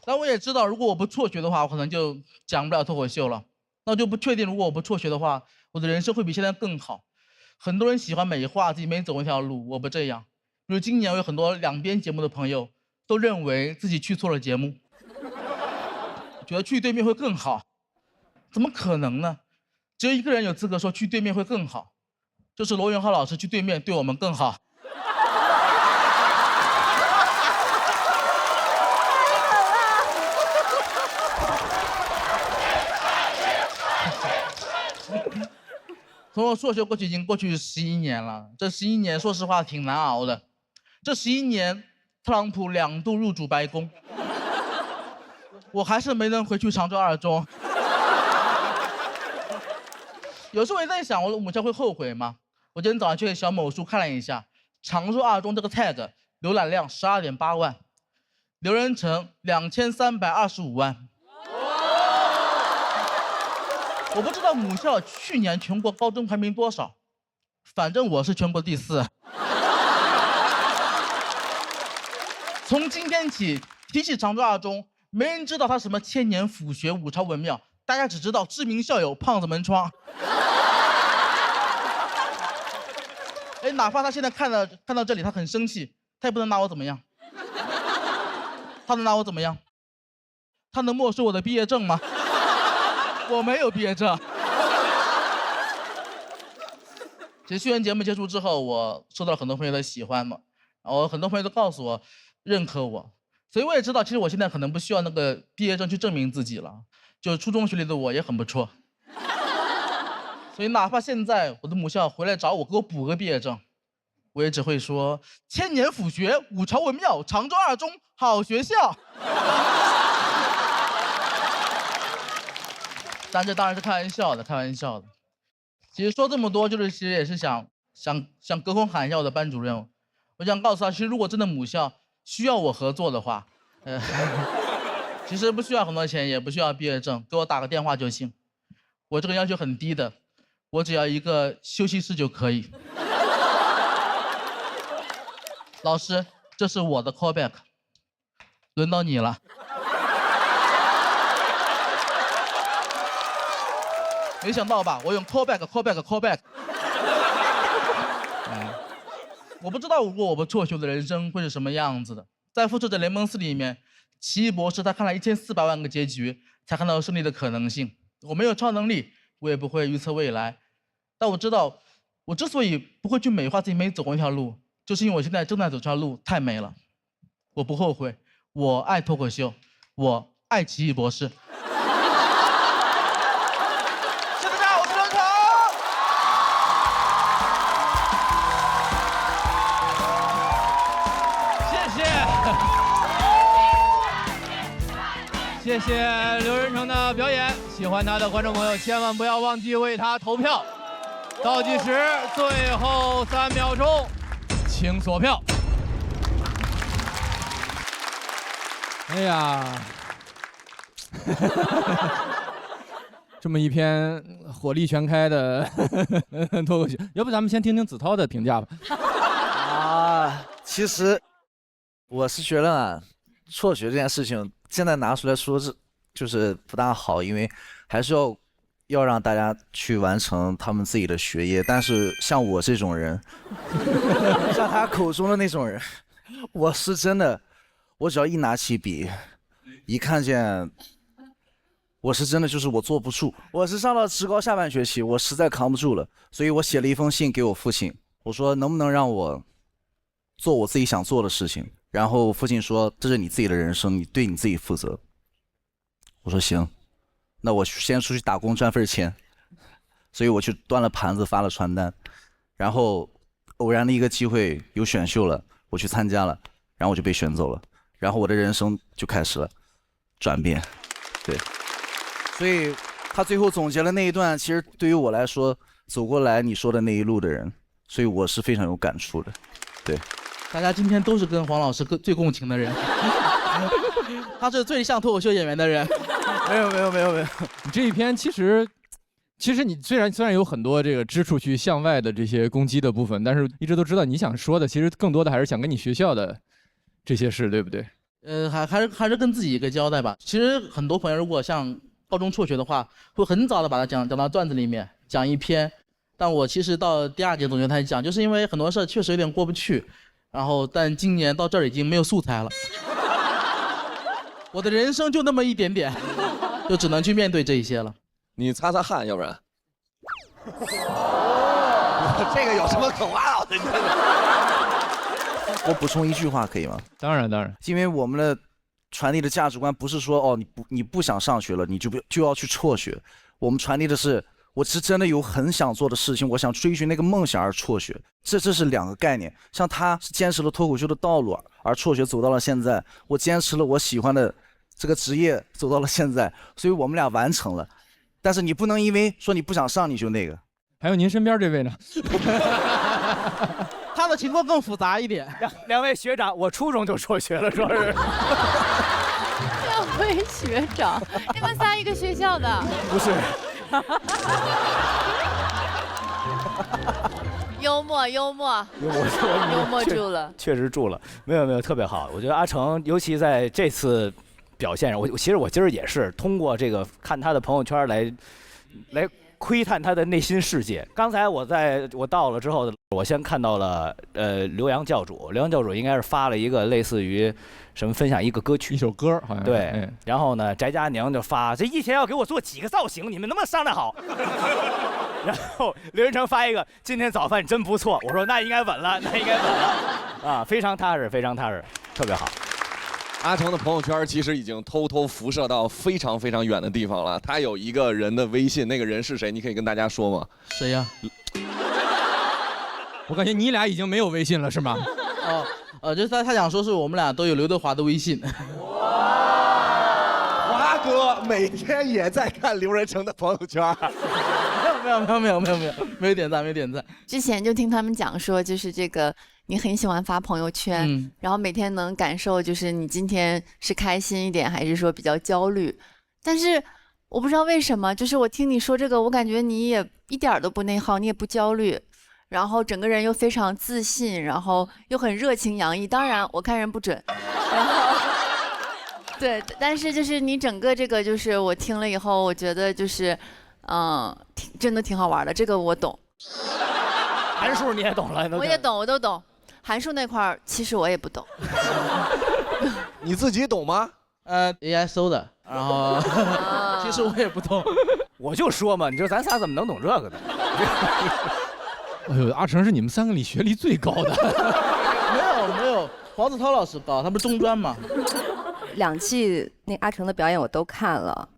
但我也知道，如果我不辍学的话，我可能就讲不了脱口秀了。那我就不确定，如果我不辍学的话，我的人生会比现在更好。很多人喜欢美化自己每走一条路，我不这样。比如今年我有很多两边节目的朋友都认为自己去错了节目，觉得去对面会更好。怎么可能呢？只有一个人有资格说去对面会更好，就是罗永浩老师去对面对我们更好。从我辍学过去已经过去11年了，这11年说实话挺难熬的。这11年，特朗普2度入主白宫，我还是没能回去常州二中。有时候我也在想，我的母校会后悔吗？我今天早上去小某书看了一下，常州二中这个 tag 浏览量12.8万，刘仁成2325万。我不知道母校去年全国高中排名多少，反正我是全国第4。从今天起，提起常州二中，没人知道它什么千年府学、五朝文庙，大家只知道知名校友胖子门窗。哎，哪怕他现在看到这里，他很生气，他也不能拿我怎么样。他能拿我怎么样？他能没收我的毕业证吗？我没有毕业证。其实学员节目结束之后，我收到了很多朋友的喜欢嘛，然后很多朋友都告诉我认可我，所以我也知道，其实我现在可能不需要那个毕业证去证明自己了，就初中学历的我也很不错。所以哪怕现在我的母校回来找我，给我补个毕业证，我也只会说千年府学、五朝文庙、常州二中好学校。但这当然是开玩笑的，开玩笑的。其实说这么多，就是其实也是想隔空喊一下我的班主任，我想告诉他，其实如果真的母校需要我合作的话，其实不需要很多钱，也不需要毕业证，给我打个电话就行。我这个要求很低的，我只要一个休息室就可以。老师，这是我的 callback， 轮到你了。没想到吧？我用 callback。我不知道如果我不辍学的人生会是什么样子的。在复仇者联盟4里面，奇异博士他看了1400万个结局，才看到胜利的可能性。我没有超能力，我也不会预测未来，但我知道，我之所以不会去美化自己没走过那条路，就是因为我现在正在走这条路太美了。我不后悔，我爱脱口秀，我爱奇异博士。谢谢大家，我是梁成。谢谢刘仁成的表演，喜欢他的观众朋友千万不要忘记为他投票。倒计时最后3秒钟，请锁票。哎呀，这么一篇火力全开的脱口秀，要不咱们先听听子韬的评价吧。其实我是觉得啊，辍学这件事情现在拿出来说就是不大好，因为还是要让大家去完成他们自己的学业。但是像我这种人，像他口中的那种人，我是真的，我只要一拿起笔，一看见，我是真的就是我坐不住。我是上了职高下半学期，我实在扛不住了，所以我写了一封信给我父亲，我说能不能让我做我自己想做的事情。然后我父亲说这是你自己的人生，你对你自己负责。我说行，那我先出去打工赚份钱。所以我去端了盘子发了传单，然后偶然的一个机会有选秀了，我去参加了，然后我就被选走了，然后我的人生就开始了转变。对，所以他最后总结了那一段，其实对于我来说，走过来你说的那一路的人，所以我是非常有感触的。对，大家今天都是跟黄老师最共情的人，他是最像脱口秀演员的人。没有，你这一篇其实你虽然有很多这个支出去向外的这些攻击的部分，但是一直都知道你想说的，其实更多的还是想跟你学校的这些事，对不对？还是跟自己一个交代吧。其实很多朋友如果像高中辍学的话，会很早的把它讲到段子里面，讲一篇。但我其实到第2节总结才讲，就是因为很多事确实有点过不去，然后但今年到这儿已经没有素材了，我的人生就那么一点点，就只能去面对这一些了。你擦擦汗，要不然。这个有什么可挖的？我补充一句话可以吗？当然，因为我们的传递的价值观不是说哦你不想上学了你就要去辍学，我们传递的是我是真的有很想做的事情，我想追寻那个梦想而辍学，这是2个概念。像他是坚持了脱口秀的道路而辍学走到了现在，我坚持了我喜欢的这个职业走到了现在，所以我们俩完成了。但是你不能因为说你不想上你就那个。还有您身边这位呢？他的情况更复杂一点。两位学长，我初中就辍学了，说是。2位学长，你们仨一个学校的？不是。幽默住了，确实住了，没有，特别好。我觉得阿成，尤其在这次表现上，其实我今儿也是通过这个看他的朋友圈来窥探他的内心世界。刚才我到了之后，我先看到了刘洋教主应该是发了一个类似于什么分享一个歌曲，一首歌好像对。然后呢，翟佳宁就发这一天要给我做几个造型，你们能不能商量好？然后刘仁成发一个今天早饭真不错，我说那应该稳了啊，非常踏实，特别好。阿成的朋友圈其实已经偷偷辐射到非常非常远的地方了。他有一个人的微信，那个人是谁？你可以跟大家说吗？谁呀？我感觉你俩已经没有微信了，是吗？就是他想说是我们俩都有刘德华的微信。华哥每天也在看刘仁成的朋友圈。没有点赞。之前就听他们讲说，就是这个你很喜欢发朋友圈，然后每天能感受就是你今天是开心一点，还是说比较焦虑。但是我不知道为什么，就是我听你说这个，我感觉你也一点都不内耗，你也不焦虑，然后整个人又非常自信，然后又很热情洋溢。当然我看人不准，然后对，但是就是你整个这个就是我听了以后，我觉得就是真的挺好玩的，这个我懂。函数你也懂了？我也懂，我都懂。函数那块儿其实我也不懂。你自己懂吗？AI 搜的，然后其实我也不懂。我就说嘛，你说咱仨怎么能懂这个呢？哎呦，阿成是你们3个里学历最高的。没有，黄子韬老师高，他不是中专吗？2季那阿成的表演我都看了，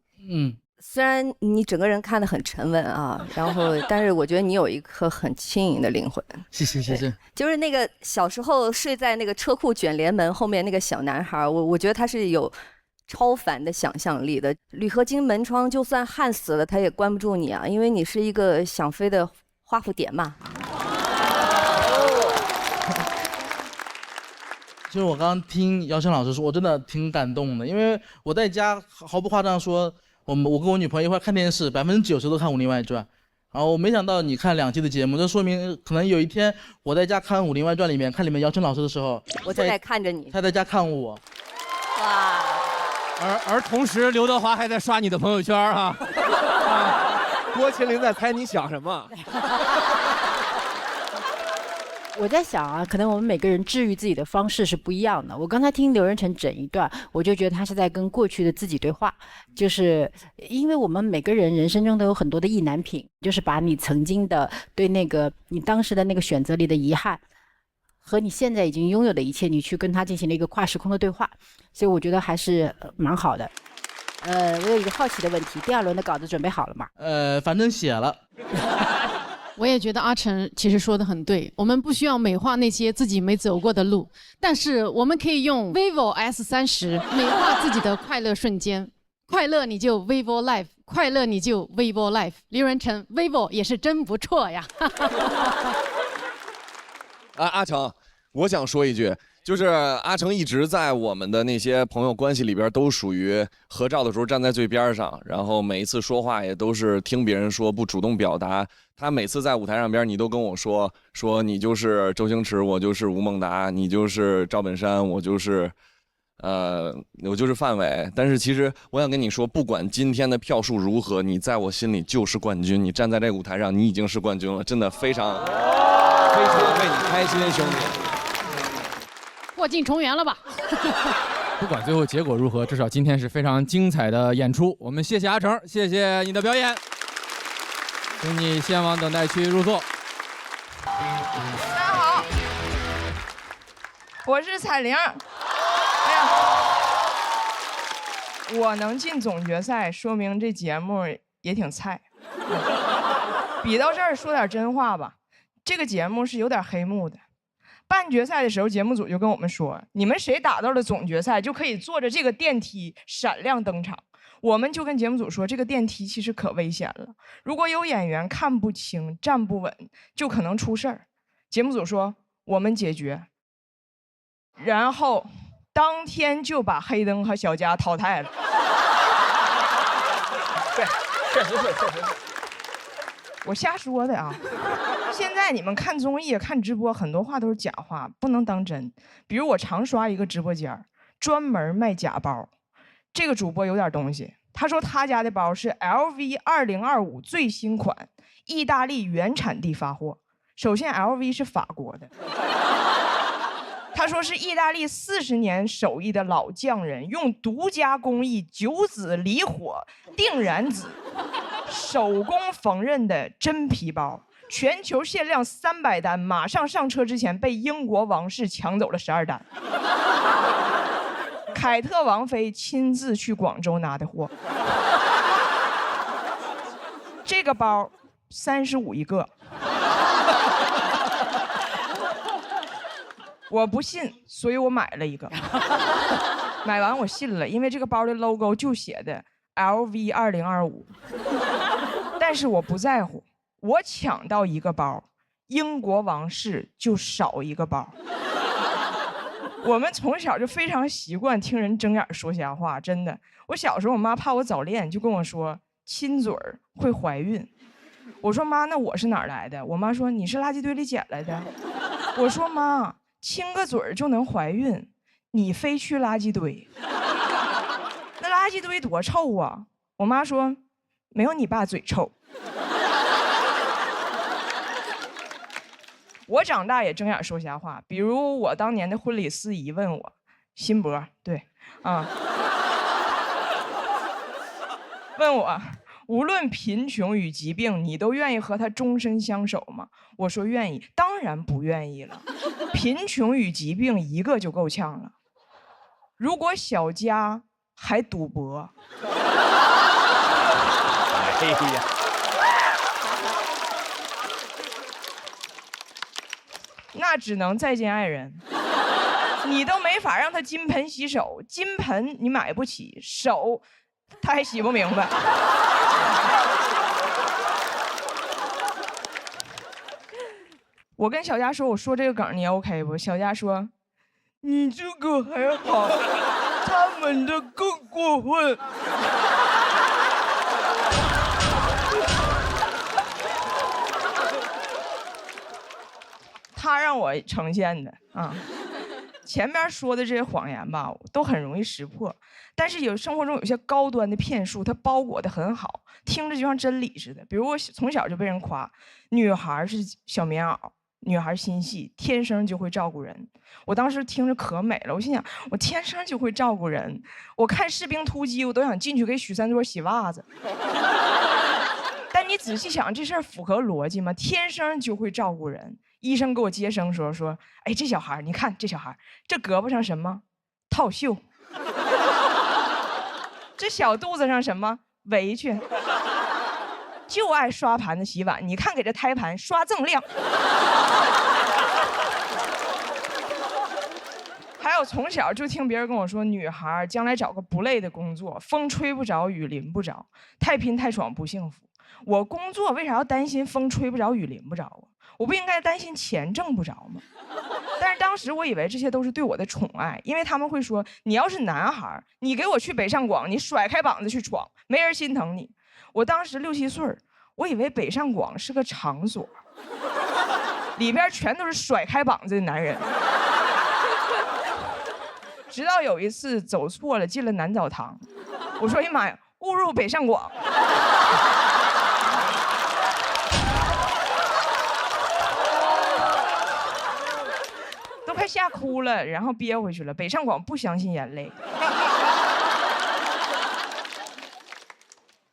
虽然你整个人看得很沉稳啊，然后但是我觉得你有一颗很轻盈的灵魂。谢谢。就是那个小时候睡在那个车库卷帘门后面那个小男孩，我觉得他是有超凡的想象力的。铝合金门窗就算焊死了，他也关不住你啊，因为你是一个想飞的花蝴蝶嘛。就是我刚刚听姚晨老师说，我真的挺感动的，因为我在家毫不夸张说，我跟我女朋友一块看电视，90%都看《武林外传》，然后我没想到你看2季的节目，这说明可能有一天我在家看《武林外传》里面看里面姚晨老师的时候，我正在看着你，他在家看我。哇！而同时，刘德华还在刷你的朋友圈啊。郭麒麟在猜你想什么。我在想啊，可能我们每个人治愈自己的方式是不一样的。我刚才听刘仁成整一段，我就觉得他是在跟过去的自己对话，就是因为我们每个人人生中都有很多的意难平，就是把你曾经的对那个你当时的那个选择里的遗憾，和你现在已经拥有的一切，你去跟他进行了一个跨时空的对话，所以我觉得还是蛮好的。我有一个好奇的问题，第2轮的稿子准备好了吗？反正写了。我也觉得阿成其实说的很对，我们不需要美化那些自己没走过的路，但是我们可以用 vivo S30美化自己的快乐瞬间。快乐你就 vivo life， 快乐你就 vivo life。刘仁成 vivo 也是真不错呀。阿成，我想说一句，就是阿成一直在我们的那些朋友关系里边都属于合照的时候站在最边上，然后每一次说话也都是听别人说，不主动表达。他每次在舞台上边，你都跟我说你就是周星驰，我就是吴孟达，你就是赵本山，我就是范伟。但是其实我想跟你说，不管今天的票数如何，你在我心里就是冠军。你站在这个舞台上，你已经是冠军了，真的非常为你开心，兄弟。破镜重圆了吧？不管最后结果如何，至少今天是非常精彩的演出。我们谢谢阿成，谢谢你的表演，请你先往等待区入座。大家好，我是彩玲。哎呀，我能进总决赛，说明这节目也挺菜。比到这儿说点真话吧，这个节目是有点黑幕的。半决赛的时候，节目组就跟我们说，你们谁打到了总决赛，就可以坐着这个电梯闪亮登场。我们就跟节目组说，这个电梯其实可危险了，如果有演员看不清、站不稳，就可能出事儿。节目组说我们解决，然后当天就把黑灯和小佳淘汰了。对，确实是。我瞎说的啊！现在你们看综艺、看直播，很多话都是假话，不能当真。比如我常刷一个直播间，专门卖假包。这个主播有点东西，他说他家的包是 LV 2025最新款，意大利原产地发货。首先 LV 是法国的，他说是意大利40年手艺的老匠人用独家工艺9子离火定燃子手工缝纫的真皮包，全球限量300单，马上上车之前被英国王室抢走了12单。凯特王妃亲自去广州拿的货。这个包35一个。我不信，所以我买了一个。买完我信了，因为这个包的 logo 就写的 LV 2025。但是我不在乎，我抢到一个包，英国王室就少一个包。我们从小就非常习惯听人睁眼说瞎话，真的。我小时候，我妈怕我早恋，就跟我说亲嘴儿会怀孕。我说妈，那我是哪儿来的？我妈说你是垃圾堆里捡来的。我说妈，亲个嘴儿就能怀孕，你非去垃圾堆。那垃圾堆多臭啊！我妈说没有你爸嘴臭。我长大也睁眼说瞎话，比如我当年的婚礼司仪问我，辛博，对，啊，问我无论贫穷与疾病，你都愿意和他终身相守吗？我说愿意，当然不愿意了。贫穷与疾病一个就够呛了，如果小家还赌博，哎呀。那只能再见爱人。你都没法让他金盆洗手，金盆你买不起，手他还洗不明白。我跟小佳说，我说这个梗你 OK 不？小佳说，你这个还好，他们的更过分。他让我呈现的啊，前面说的这些谎言吧，都很容易识破。但是生活中有些高端的骗术，它包裹得很好，听着就像真理似的。比如我从小就被人夸，女孩是小棉袄，女孩心细，天生就会照顾人。我当时听着可美了，我心想，我天生就会照顾人。我看《士兵突击》，我都想进去给许三多洗袜子。但你仔细想，这事儿符合逻辑吗？天生就会照顾人。医生给我接生说，哎，这小孩，你看这小孩，这胳膊上什么？套袖。这小肚子上什么？围裙。就爱刷盘子洗碗，你看给这胎盘刷锃亮。还有从小就听别人跟我说，女孩将来找个不累的工作，风吹不着，雨淋不着，太拼太爽不幸福。我工作为啥要担心风吹不着，雨淋不着啊？我不应该担心钱挣不着吗？但是当时我以为这些都是对我的宠爱，因为他们会说，你要是男孩，你给我去北上广，你甩开膀子去闯，没人心疼你。我当时6、7岁，我以为北上广是个场所，里边全都是甩开膀子的男人。直到有一次走错了，进了男澡堂，我说：“哎呀妈呀，误入北上广。”都快吓哭了，然后憋回去了。北上广不相信眼泪。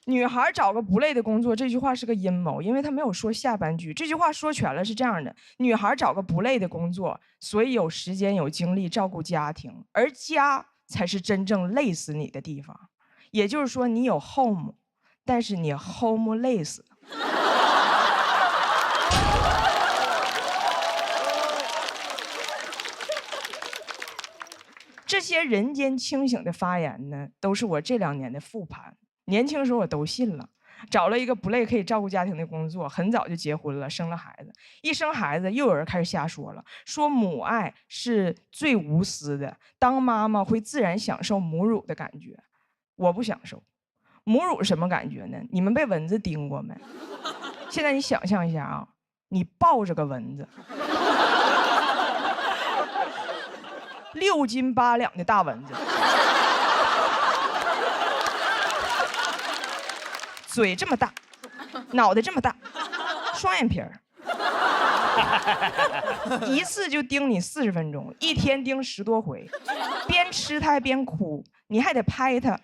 女孩找个不累的工作，这句话是个阴谋，因为他没有说下半句。这句话说全了是这样的：女孩找个不累的工作，所以有时间有精力照顾家庭，而家才是真正累死你的地方。也就是说，你有 home， 但是你 home 累死。这些人间清醒的发言呢，都是我这2年的复盘。年轻时候我都信了，找了一个不累可以照顾家庭的工作，很早就结婚了，生了孩子。一生孩子，又有人开始瞎说了，说母爱是最无私的，当妈妈会自然享受母乳的感觉。我不享受。母乳是什么感觉呢？你们被蚊子叮过没？现在你想象一下啊，你抱着个蚊子，6斤8两的大蚊子。嘴这么大，脑袋这么大，双眼皮儿，一次就叮你40分钟，一天叮10多回，边吃它还边哭，你还得拍它，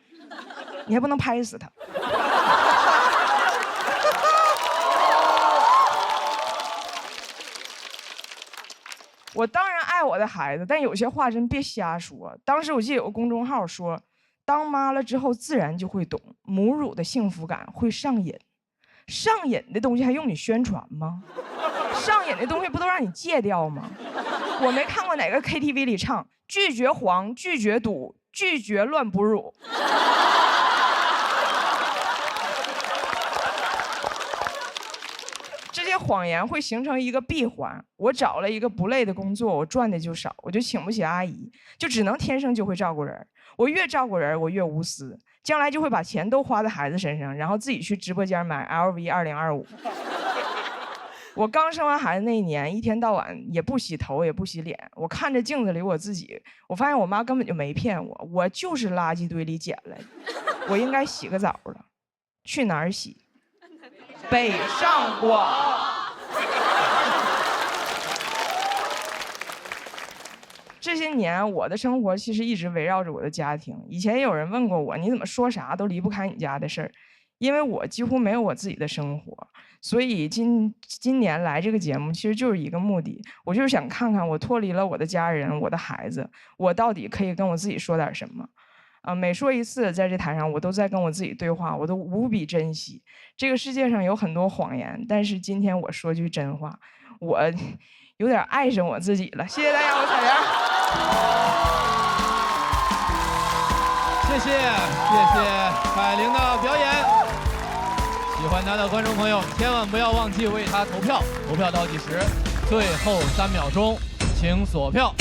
你还不能拍死它。我当然爱我的孩子，但有些话真别瞎说。当时我记得有个公众号说，当妈了之后自然就会懂，母乳的幸福感会上瘾。上瘾的东西还用你宣传吗？上瘾的东西不都让你戒掉吗？我没看过哪个 KTV 里唱拒绝黄，拒绝赌，拒绝乱哺乳。这些谎言会形成一个闭环。我找了一个不累的工作，我赚的就少，我就请不起阿姨，就只能天生就会照顾人。我越照顾人，我越无私，将来就会把钱都花在孩子身上，然后自己去直播间买 LV 2025。我刚生完孩子那一年，一天到晚也不洗头也不洗脸，我看着镜子里我自己，我发现我妈根本就没骗我，我就是垃圾堆里捡来的，我应该洗个澡了。去哪儿洗？北上广。这些年，我的生活其实一直围绕着我的家庭。以前也有人问过我，你怎么说啥都离不开你家的事儿？因为我几乎没有我自己的生活，所以今年来这个节目其实就是一个目的，我就是想看看我脱离了我的家人、我的孩子，我到底可以跟我自己说点什么。每说一次，在这台上我都在跟我自己对话，我都无比珍惜。这个世界上有很多谎言，但是今天我说句真话，我有点爱上我自己了。谢谢大家，我彩莲。谢谢彩玲的表演。喜欢她的观众朋友，千万不要忘记为她投票。投票倒计时，最后3秒钟，请锁票。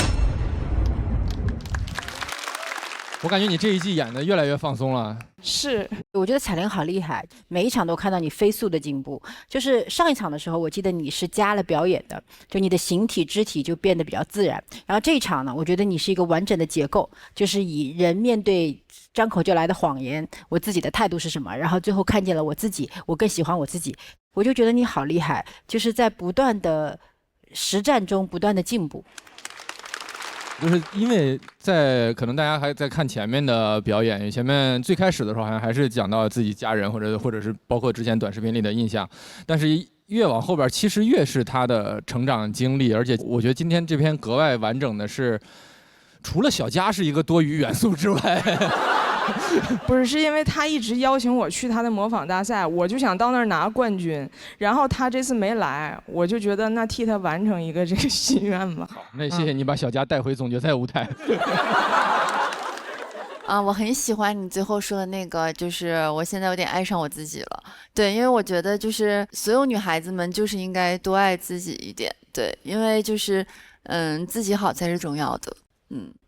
我感觉你这一季演的越来越放松了。是，我觉得彩玲好厉害，每一场都看到你飞速的进步。就是上一场的时候，我记得你是加了表演的，就你的形体、肢体就变得比较自然。然后这一场呢，我觉得你是一个完整的结构，就是以人面对张口就来的谎言，我自己的态度是什么，然后最后看见了我自己，我更喜欢我自己。我就觉得你好厉害，就是在不断的实战中不断的进步。就是因为可能大家还在看前面的表演，前面最开始的时候好像还是讲到自己家人或者是包括之前短视频里的印象，但是越往后边其实越是他的成长经历，而且我觉得今天这篇格外完整的是，除了小佳是一个多余元素之外。不是，是因为他一直邀请我去他的模仿大赛，我就想到那儿拿冠军，然后他这次没来，我就觉得那替他完成一个这个心愿吧。好，那谢谢你把小佳带回总决赛舞台。我很喜欢你最后说的那个，就是我现在有点爱上我自己了。对，因为我觉得就是所有女孩子们就是应该多爱自己一点。对，因为就是自己好才是重要的。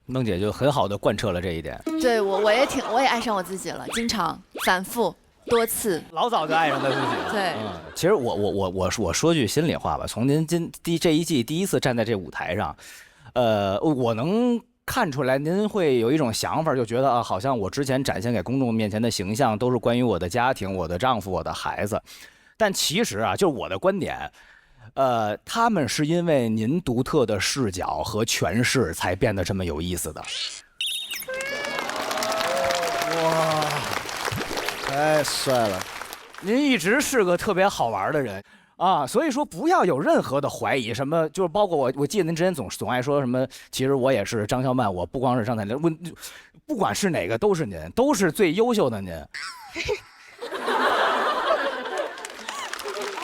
梦姐就很好的贯彻了这一点。对，我也爱上我自己了，经常反复多次，老早就爱上了自己。对，其实我说句心里话吧，从您这一季第一次站在这舞台上，我能看出来您会有一种想法，就觉得好像我之前展现给公众面前的形象都是关于我的家庭、我的丈夫、我的孩子，但其实就是我的观点。他们是因为您独特的视角和诠释才变得这么有意思的。哇，太帅了！您一直是个特别好玩的人啊，所以说不要有任何的怀疑，什么就是包括我记得您之前总爱说什么，其实我也是张小曼，我不光是张彩玲，不管是哪个都是您，都是最优秀的您。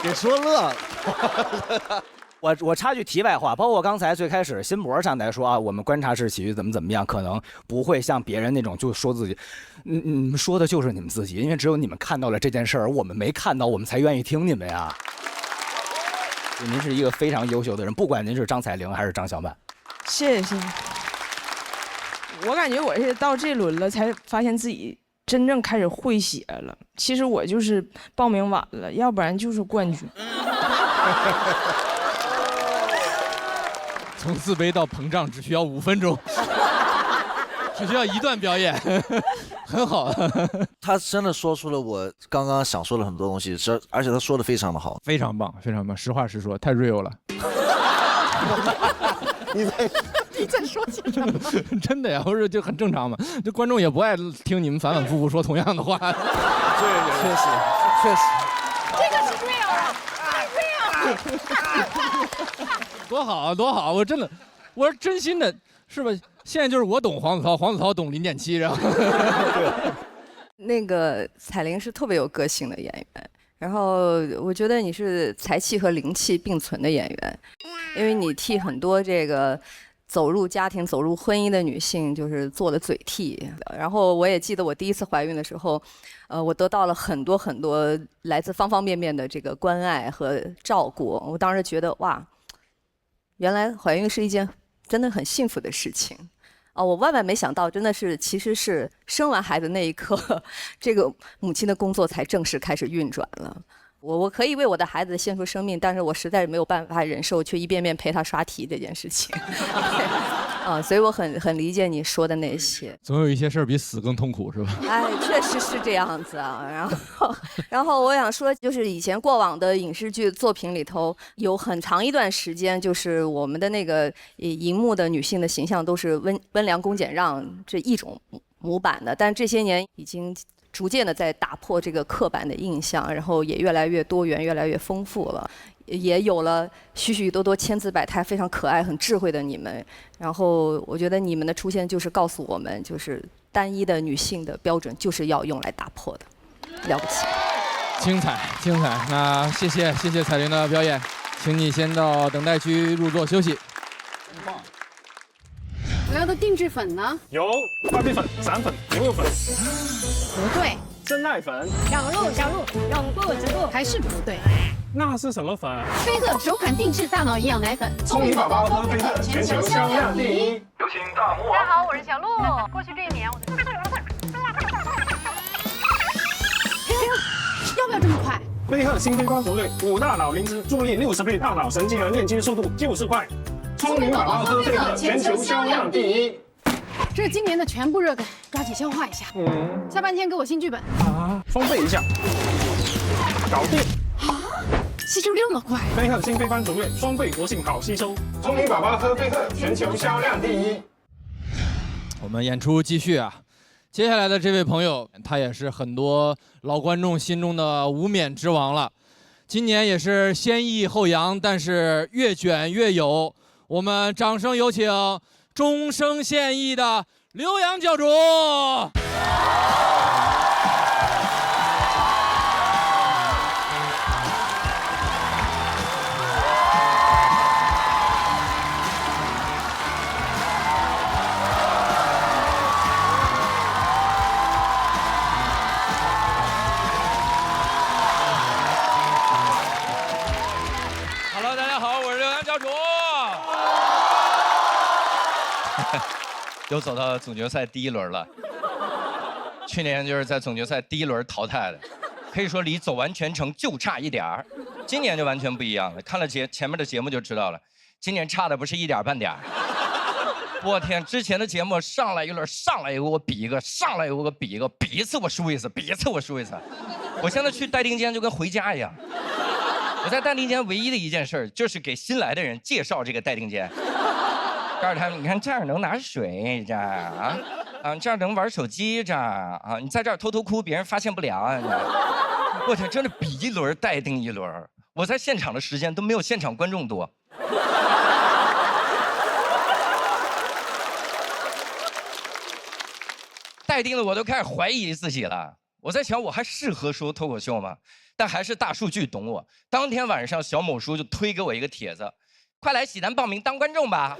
给说乐了。我插句题外话，包括刚才最开始新博上台说我们观察式喜剧怎么样，可能不会像别人那种就说自己，你们说的就是你们自己，因为只有你们看到了这件事儿，我们没看到，我们才愿意听你们呀。您是一个非常优秀的人，不管您是张彩玲还是张小曼。谢谢。我感觉我是到这轮了，才发现自己真正开始会写了。其实我就是报名晚了，要不然就是冠军。从自卑到膨胀只需要5分钟，只需要一段表演，很好。他真的说出了我刚刚想说的很多东西，而且他说的非常的好，非常棒，非常棒，实话实说，太 real 了。你在说些什么？真的呀，我说就很正常嘛，这观众也不爱听你们反反复复说同样的话。对，确实。这个是 real 啊，太 real 了。多好啊，多好！我真的，我是真心的，是吧？现在就是我懂黄子韬，黄子韬懂林建七，然后。那个彩玲是特别有个性的演员，然后我觉得你是才气和灵气并存的演员，因为你替很多这个走入家庭、走入婚姻的女性就是做了嘴替。然后我也记得我第一次怀孕的时候，我得到了很多很多来自方方面面的这个关爱和照顾。我当时觉得哇，原来怀孕是一件真的很幸福的事情。我万万没想到，真的是其实是生完孩子那一刻，这个母亲的工作才正式开始运转了。我可以为我的孩子献出生命，但是我实在是没有办法忍受去一遍遍陪他刷题这件事情。所以我很理解你说的那些。总有一些事儿比死更痛苦，是吧？哎，确实是这样子啊。然后我想说，就是以前过往的影视剧作品里头，有很长一段时间，就是我们的那个荧幕的女性的形象都是温良恭俭让这一种模板的，但这些年已经逐渐的在打破这个刻板的印象，然后也越来越多元，越来越丰富了。也有了许许多多千姿百态、非常可爱、很智慧的你们。然后我觉得你们的出现就是告诉我们，就是单一的女性的标准就是要用来打破的，了不起。精彩精彩，那谢谢彩玲的表演，请你先到等待区入座休息。我要的定制粉呢？有花贝粉、散粉、牛肉粉。不对。真爱粉。小鹿，永不止步，还是不对。那是什么粉？菲特首款定制大脑营养奶粉，聪明宝宝喝菲特，全球销量第一。有请大魔王。大家好，我是小鹿。过去这一年，我的。要不要这么快？菲特新配方组类5大脑灵芝，助力60倍大脑神经的炼金速度，就是快。聪明宝宝喝菲特，全球销量第一。这是今年的全部热梗，抓紧消化一下。下半天给我新剧本啊，双倍一下，搞定。吸收这么快？菲特新配方组类双倍活性好吸收，聪明宝宝喝菲特，全球销量第一。我们演出继续啊，接下来的这位朋友，他也是很多老观众心中的无冕之王了。今年也是先抑后扬，但是越卷越有。我们掌声有请终生现役的刘洋教主。Hello， 大家好，我是刘洋教主。又走到总决赛第一轮了，去年就是在总决赛第一轮淘汰的，可以说离走完全程就差一点儿。今年就完全不一样了，看了前面的节目就知道了，今年差的不是一点半点儿。我天，之前的节目上来一轮，上来一个我比一个，上来一个我比一个，比一次我输一次，比一次我输一次。我现在去待定间就跟回家一样。我在待定间唯一的一件事就是给新来的人介绍这个待定间。告诉他们，你看这儿能拿水，这儿这儿能玩手机，这儿你在这儿偷偷哭，别人发现不了啊。我天，真的比一轮待定一轮，我在现场的时间都没有现场观众多。待定的我都开始怀疑自己了，我在想我还适合说脱口秀吗？但还是大数据懂我。当天晚上，小某书就推给我一个帖子。快来喜南报名当观众吧！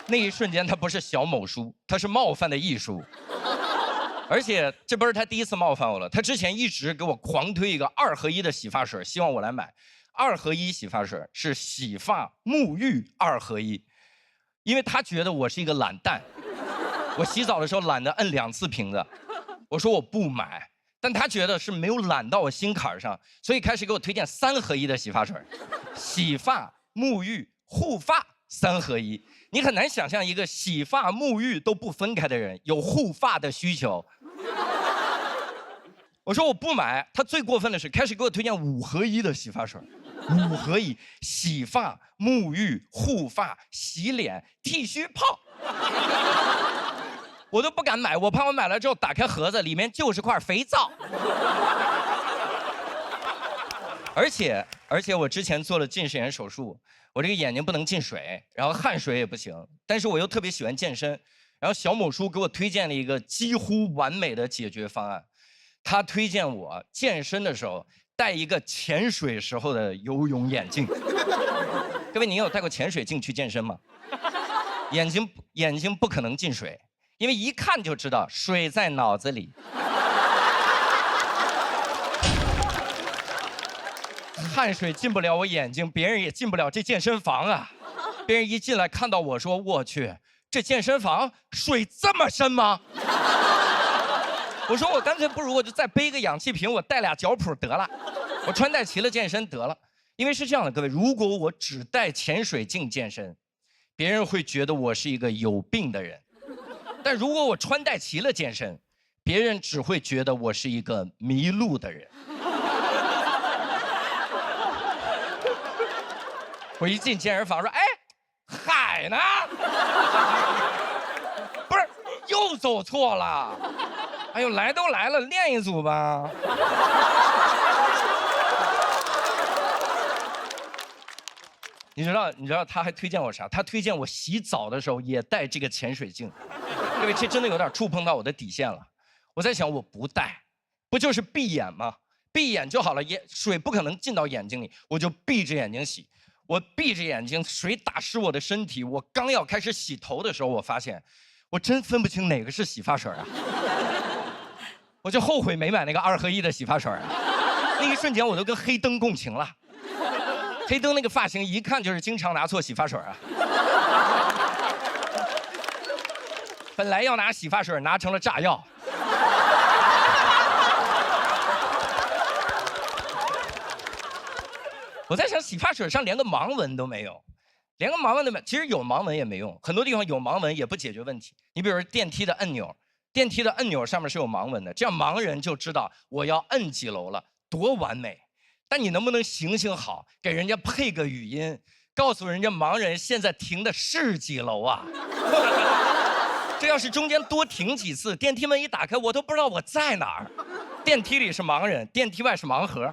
那一瞬间，他不是小某书，他是冒犯的艺术。而且这不是他第一次冒犯我了，他之前一直给我狂推一个2合1的洗发水，希望我来买。2合1洗发水是洗发、沐浴2合1，因为他觉得我是一个懒蛋，我洗澡的时候懒得摁2次瓶子，我说我不买。但他觉得是没有懒到我心坎上，所以开始给我推荐3合1的洗发水，洗发、沐浴、护发3合1。你很难想象一个洗发、沐浴都不分开的人有护发的需求。我说我不买，他最过分的是开始给我推荐5合1的洗发水，5合1，洗发、沐浴、护发、洗脸、剃须泡。我都不敢买，我怕我买了之后打开盒子里面就是块肥皂。而且我之前做了近视眼手术，我这个眼睛不能进水，然后汗水也不行，但是我又特别喜欢健身，然后小某书给我推荐了一个几乎完美的解决方案。他推荐我健身的时候戴一个潜水时候的游泳眼镜。各位，您有戴过潜水镜去健身吗？眼睛不可能进水，因为一看就知道水在脑子里。汗水进不了我眼睛，别人也进不了这健身房啊。别人一进来看到我说：“我去，这健身房水这么深吗？”我说：“我干脆不如我就再背个氧气瓶，我带俩脚蹼得了，我穿戴齐了健身得了。”因为是这样的，各位，如果我只带潜水镜健身，别人会觉得我是一个有病的人；但如果我穿戴齐了健身，别人只会觉得我是一个迷路的人。我一进健身房说：“哎，海呢？不是，又走错了。哎呦，来都来了，练一组吧。”你知道他还推荐我啥？他推荐我洗澡的时候也带这个潜水镜。各位，这真的有点触碰到我的底线了。我在想，我不带，不就是闭眼吗？闭眼就好了，水不可能进到眼睛里，我就闭着眼睛洗。我闭着眼睛，水打湿我的身体。我刚要开始洗头的时候，我发现，我真分不清哪个是洗发水啊！我就后悔没买那个2合1的洗发水啊！那一瞬间，我都跟黑灯共情了。黑灯那个发型一看就是经常拿错洗发水啊！本来要拿洗发水，拿成了炸药。我在想，洗发水上连个盲文都没有，连个盲文都没有。其实有盲文也没用，很多地方有盲文也不解决问题。你比如说电梯的按钮，电梯的按钮上面是有盲文的，这样盲人就知道我要摁几楼了，多完美。但你能不能行行好，给人家配个语音，告诉人家盲人现在停的是几楼啊？这要是中间多停几次，电梯门一打开，我都不知道我在哪儿。电梯里是盲人，电梯外是盲盒。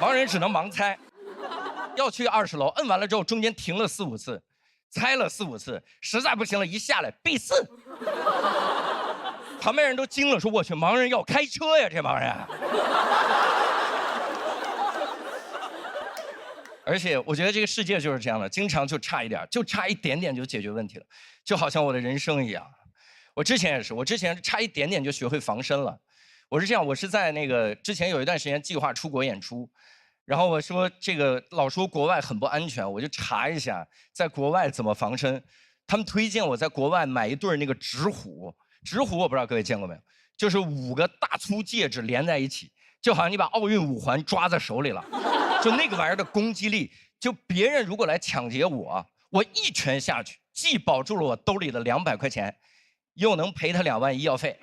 盲人只能盲猜，要去20楼，摁完了之后中间停了4、5次，猜了4、5次，实在不行了，一下来必4。旁边人都惊了，说：“我去，盲人要开车呀，这盲人。”而且我觉得这个世界就是这样的，经常就差一点，就差一点点就解决问题了，就好像我的人生一样。我之前也是，我之前差一点点就学会防身了。我是这样，我是在那个之前有一段时间计划出国演出，然后我说这个老说国外很不安全，我就查一下在国外怎么防身。他们推荐我在国外买一对那个纸虎，纸虎我不知道各位见过没有，就是5个大粗戒指连在一起，就好像你把奥运5环抓在手里了，就那个玩意儿的攻击力，就别人如果来抢劫我，我一拳下去，既保住了我兜里的200块钱，又能赔他2万医药费。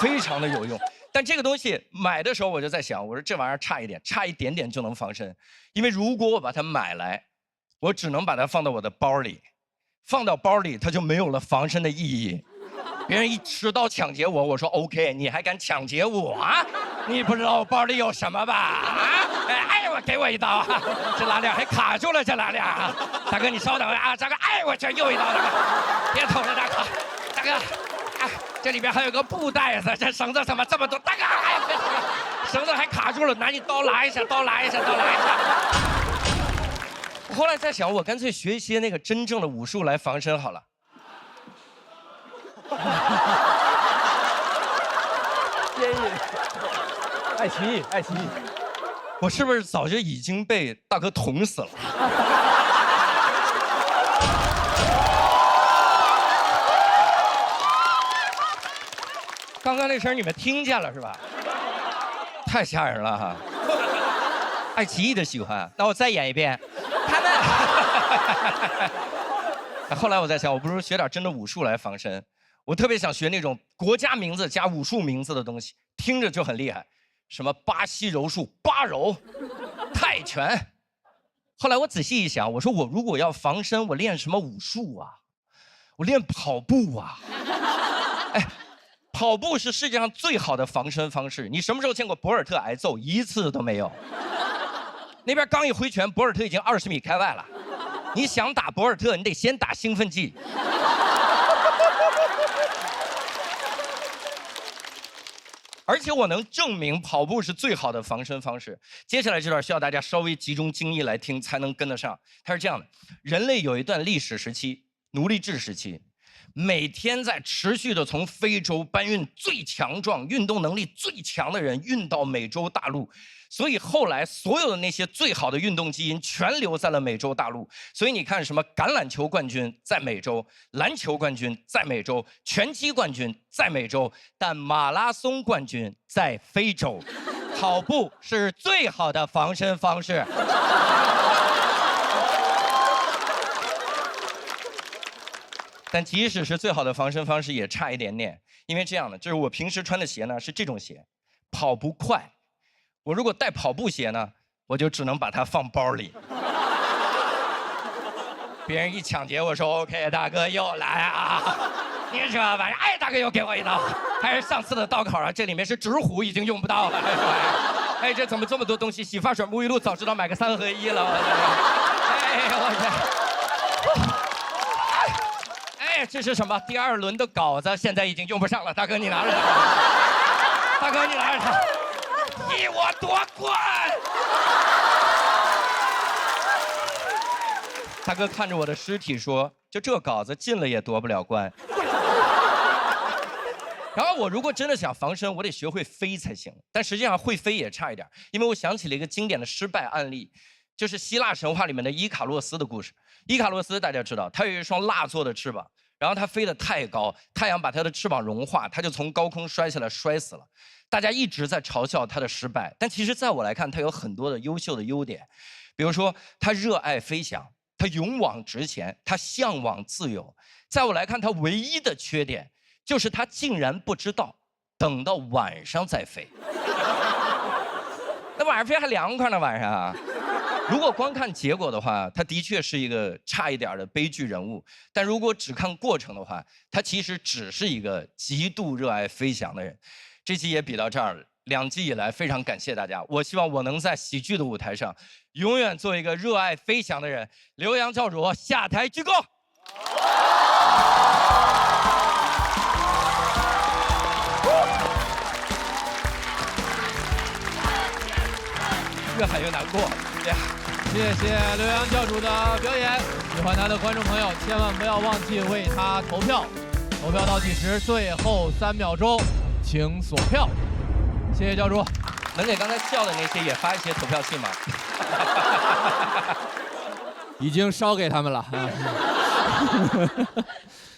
非常的有用，但这个东西买的时候我就在想，我说这玩意儿差一点，差一点点就能防身，因为如果我把它买来，我只能把它放到我的包里，放到包里它就没有了防身的意义。别人一持刀抢劫我，我说 OK， 你还敢抢劫我啊？你不知道我包里有什么吧？啊！哎，我给我一刀啊！这拉链还卡住了，这拉链啊！大哥你稍等啊，大哥，哎我去又一刀，大哥，别捅了大哥，大哥。这里边还有个布袋子，这绳子怎么这么多？大哥，哎，绳子还卡住了，拿你刀拉一下，刀拉一下，刀拉一下。我后来在想，我干脆学一些那个真正的武术来防身好了。天意，爱奇艺，爱奇艺，我是不是早就已经被大哥捅死了？刚刚那声你们听见了是吧？太吓人了哈！爱奇艺的喜欢，那我再演一遍。他们。后来我在想，我不如学点真的武术来防身。我特别想学那种国家名字加武术名字的东西，听着就很厉害，什么巴西柔术、八柔、泰拳。后来我仔细一想，我说我如果要防身，我练什么武术啊？我练跑步啊！哎。跑步是世界上最好的防身方式。你什么时候见过博尔特挨揍？一次都没有。那边刚一挥拳，博尔特已经20米开外了。你想打博尔特，你得先打兴奋剂。而且我能证明跑步是最好的防身方式。接下来这段需要大家稍微集中精力来听，才能跟得上。它是这样的：人类有一段历史时期，奴隶制时期，每天在持续的从非洲搬运最强壮、运动能力最强的人运到美洲大陆。所以后来所有的那些最好的运动基因全留在了美洲大陆。所以你看，什么橄榄球冠军在美洲，篮球冠军在美洲，拳击冠军在美洲，但马拉松冠军在非洲。跑步是最好的防身方式。但即使是最好的防身方式，也差一点点，因为这样的，就是我平时穿的鞋呢是这种鞋，跑不快。我如果带跑步鞋呢，我就只能把它放包里。别人一抢劫，我说 OK， 大哥又来啊！你这玩意儿，哎，大哥又给我一刀，还是上次的刀口啊？这里面是纸虎，已经用不到了。哎，这怎么这么多东西？洗发水、沐浴露，早知道买个3合1了。哎，这是什么？第2轮的稿子现在已经用不上了。大哥，你拿着。大哥，你拿着它。替我夺冠！大哥看着我的尸体说：“就这稿子进了也夺不了冠。”然后我如果真的想防身，我得学会飞才行。但实际上会飞也差一点，因为我想起了一个经典的失败案例，就是希腊神话里面的伊卡洛斯的故事。伊卡洛斯大家知道，他有一双蜡做的翅膀，然后他飞得太高，太阳把他的翅膀融化，他就从高空摔下来，摔死了。大家一直在嘲笑他的失败，但其实在我来看，他有很多的优秀的优点，比如说他热爱飞翔，他勇往直前，他向往自由。在我来看，他唯一的缺点就是他竟然不知道等到晚上再飞。那晚上飞还凉快呢，晚上啊。如果光看结果的话，他的确是一个差一点的悲剧人物，但如果只看过程的话，他其实只是一个极度热爱飞翔的人。这期也比到这儿了，2季以来非常感谢大家，我希望我能在喜剧的舞台上永远做一个热爱飞翔的人。刘洋教主下台鞠躬。越喊越难过。谢谢刘洋教主的表演，喜欢他的观众朋友千万不要忘记为他投票，投票倒计时最后3秒钟，请锁票。谢谢教主，能给刚才笑的那些也发一些投票信吗？已经烧给他们了。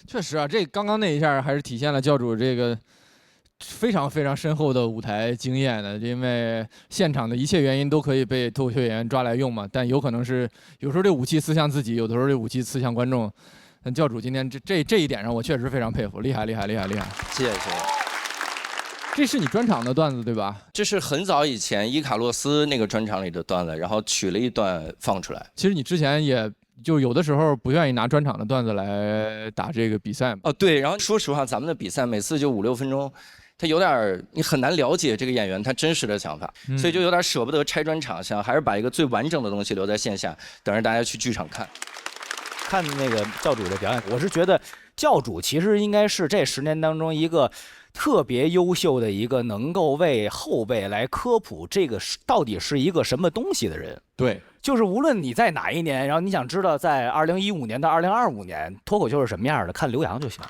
确实啊，这刚刚那一下还是体现了教主这个非常非常深厚的舞台经验的，因为现场的一切原因都可以被脱口秀演员抓来用嘛，但有可能是有时候这武器刺向自己，有的时候这武器刺向观众。但教主今天这一点上，我确实非常佩服，厉害厉害厉害厉害！谢谢。这是你专场的段子对吧？这是很早以前伊卡洛斯那个专场里的段子，然后取了一段放出来。其实你之前也就有的时候不愿意拿专场的段子来打这个比赛嘛。哦，对，然后说实话，咱们的比赛每次就5、6分钟，他有点你很难了解这个演员他真实的想法，所以就有点舍不得拆专场，想还是把一个最完整的东西留在线下，等着大家去剧场看。看那个教主的表演，我是觉得教主其实应该是这10年当中一个特别优秀的一个能够为后辈来科普这个到底是一个什么东西的人。对，就是无论你在哪一年，然后你想知道在2015年到2025年脱口秀是什么样的，看刘洋就行。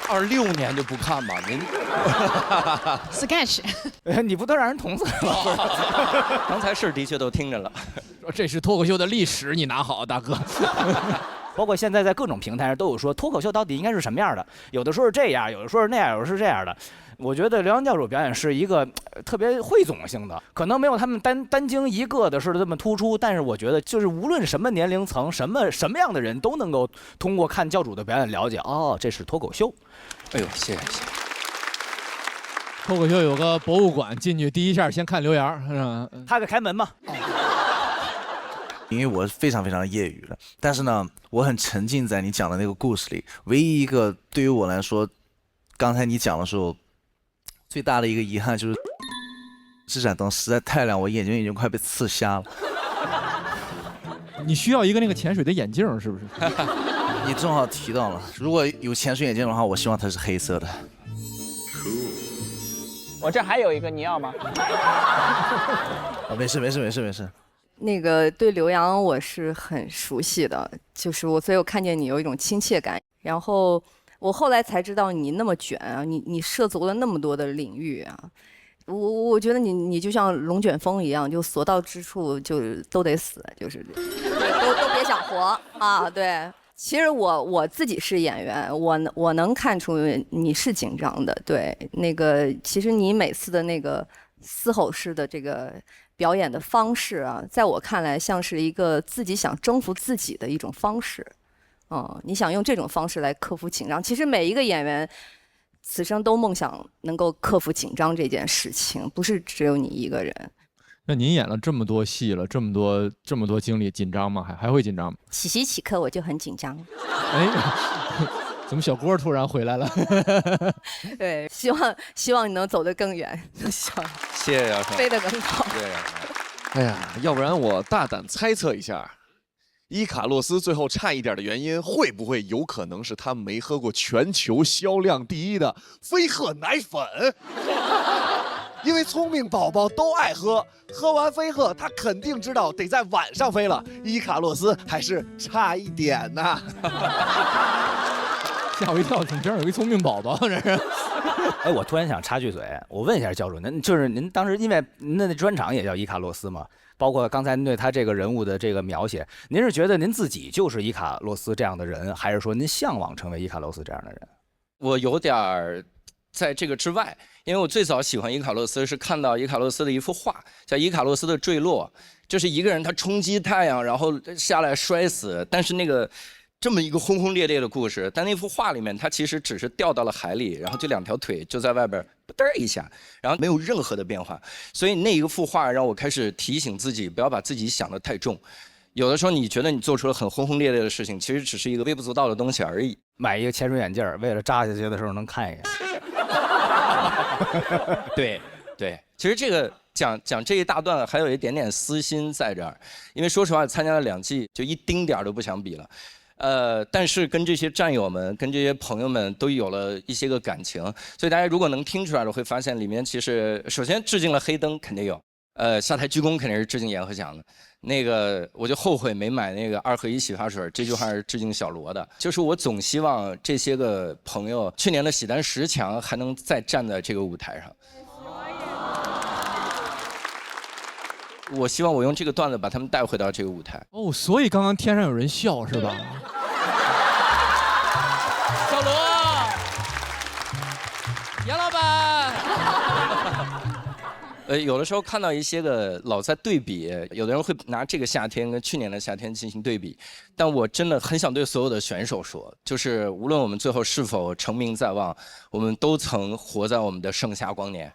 26年就不看吧，您sketch， 你不都让人捅死了？刚才是的确都听着了，说这是脱口秀的历史，你拿好，大哥。包括现在在各种平台上都有说脱口秀到底应该是什么样的，有的说是这样，有的说是那样，有的是这样的。我觉得刘洋教主表演是一个特别汇总性的，可能没有他们单经一个的是这么突出，但是我觉得就是无论什么年龄层、什么样的人都能够通过看教主的表演了解，哦，这是脱口秀。哎呦，谢谢。脱口秀有个博物馆，进去第一下先看刘洋，他给开门嘛。因为我非常非常业余了，但是呢，我很沉浸在你讲的那个故事里。唯一一个对于我来说，刚才你讲的时候，最大的一个遗憾就是这盏灯实在太亮，我眼睛已经快被刺瞎了。你需要一个那个潜水的眼镜，是不是？你正好提到了，如果有潜水眼镜的话，我希望它是黑色的。我这还有一个，你要吗？没事没事没事没事。那个对刘洋我是很熟悉的，就是所以我看见你有一种亲切感。然后我后来才知道你那么卷啊，你涉足了那么多的领域啊。我觉得你就像龙卷风一样，就所到之处就都得死，就是都别想活啊。对，其实我自己是演员，我能看出你是紧张的。对，那个其实你每次的那个嘶吼式的这个表演的方式啊，在我看来像是一个自己想征服自己的一种方式。你想用这种方式来克服紧张。其实每一个演员此生都梦想能够克服紧张这件事情，不是只有你一个人。那您演了这么多戏了，这么多经历，紧张吗？还会紧张吗？起席起课我就很紧张。哎，怎么小郭突然回来了？对，希望你能走得更远，谢谢姚晨，飞得更高。对呀。哎呀，要不然我大胆猜测一下。伊卡洛斯最后差一点的原因，会不会有可能是他没喝过全球销量第1的飞鹤奶粉？因为聪明宝宝都爱喝，喝完飞鹤他肯定知道得在晚上飞了。伊卡洛斯还是差一点呐。吓我一跳，怎么边上有一聪明宝宝？这是。哎，我突然想插句嘴，我问一下教主，您当时因为您的专场也叫伊卡洛斯嘛？包括刚才您对他这个人物的这个描写，您是觉得您自己就是伊卡洛斯这样的人，还是说您向往成为伊卡洛斯这样的人？我有点儿在这个之外，因为我最早喜欢伊卡洛斯是看到伊卡洛斯的一幅画，叫《伊卡洛斯的坠落》，就是一个人他冲击太阳，然后下来摔死，但是那个这么一个轰轰烈烈的故事，但那幅画里面他其实只是掉到了海里，然后就2条腿就在外边嘚儿一下，然后没有任何的变化。所以那一幅画让我开始提醒自己，不要把自己想得太重。有的时候你觉得你做出了很轰轰烈烈的事情，其实只是一个微不足道的东西而已。买一个潜水眼镜，为了扎下去的时候能看一眼。对对，其实这个讲这一大段还有一点点私心在这儿，因为说实话参加了2季，就一丁点儿都不想比了。但是跟这些战友们、跟这些朋友们都有了一些个感情，所以大家如果能听出来的，会发现里面其实首先致敬了黑灯，肯定有，下台鞠躬肯定是致敬阎鹤祥的。那个我就后悔没买那个2合1洗发水，这句话是致敬小罗的。就是我总希望这些个朋友，去年的喜单10强还能再站在这个舞台上。我希望我用这个段子把他们带回到这个舞台。哦，所以刚刚天上有人笑是吧？小罗，杨老板。有的时候看到一些个老在对比，有的人会拿这个夏天跟去年的夏天进行对比，但我真的很想对所有的选手说，就是无论我们最后是否成名在望，我们都曾活在我们的盛夏光年。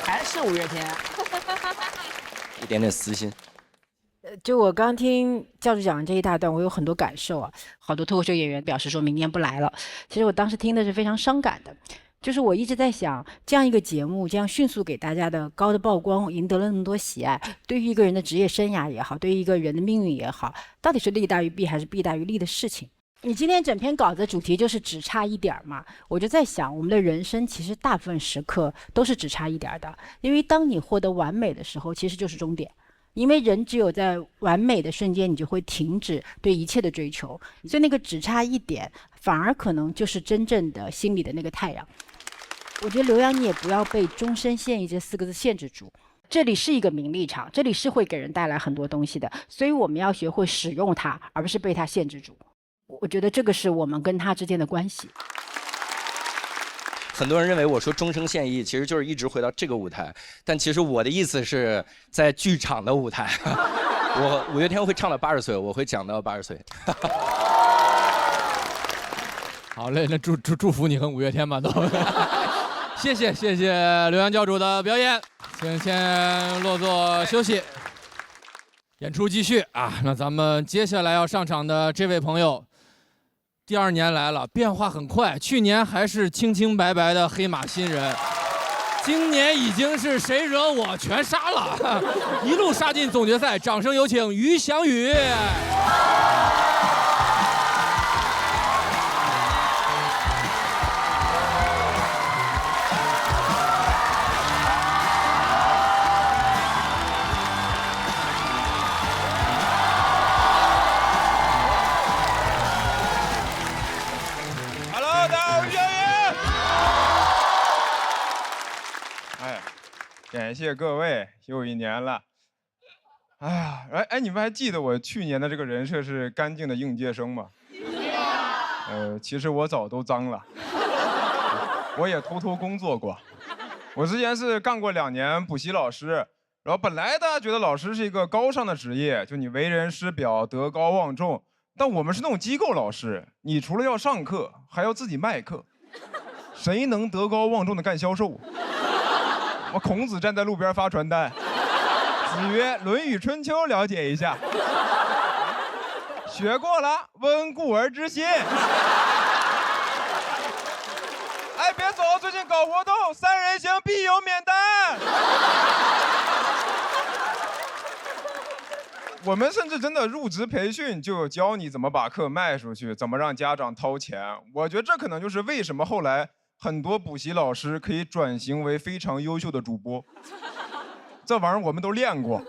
还是5月天，一点点私心。就我刚听教主讲的这一大段，我有很多感受啊。好多脱口秀演员表示说明年不来了，其实我当时听的是非常伤感的。就是我一直在想，这样一个节目，这样迅速给大家的高的曝光，赢得了那么多喜爱，对于一个人的职业生涯也好，对于一个人的命运也好，到底是利大于弊还是弊大于利的事情？你今天整篇稿子的主题就是只差一点嘛，我就在想，我们的人生其实大部分时刻都是只差一点的，因为当你获得完美的时候，其实就是终点。因为人只有在完美的瞬间，你就会停止对一切的追求，所以那个只差一点，反而可能就是真正的心里的那个太阳。我觉得刘洋，你也不要被终身现役这4个字限制住。这里是一个名利场，这里是会给人带来很多东西的，所以我们要学会使用它，而不是被它限制住。我觉得这个是我们跟他之间的关系。很多人认为我说终生现役，其实就是一直回到这个舞台，但其实我的意思是在剧场的舞台。我5月天会唱到80岁，我会讲到80岁。好嘞，那祝福你和5月天吧都。谢谢刘洋教主的表演，请先落座休息。演出继续啊！那咱们接下来要上场的这位朋友，第2年来了，变化很快。去年还是清清白白的黑马新人，今年已经是谁惹我全杀了，一路杀进总决赛。掌声有请于翔宇。感谢各位，又一年了。哎呀，你们还记得我去年的这个人设是干净的应届生吗？其实我早都脏了，我也偷偷工作过。我之前是干过2年补习老师，然后本来大家觉得老师是一个高尚的职业，就你为人师表，德高望重。但我们是那种机构老师，你除了要上课，还要自己卖课，谁能德高望重的干销售？我孔子站在路边发传单，子曰《论语春秋》了解一下，学过了，温故而知新。哎，别走，最近搞活动，3人行必有免单。我们甚至真的入职培训就教你怎么把课卖出去，怎么让家长掏钱。我觉得这可能就是为什么后来很多补习老师可以转型为非常优秀的主播。这玩意儿我们都练过，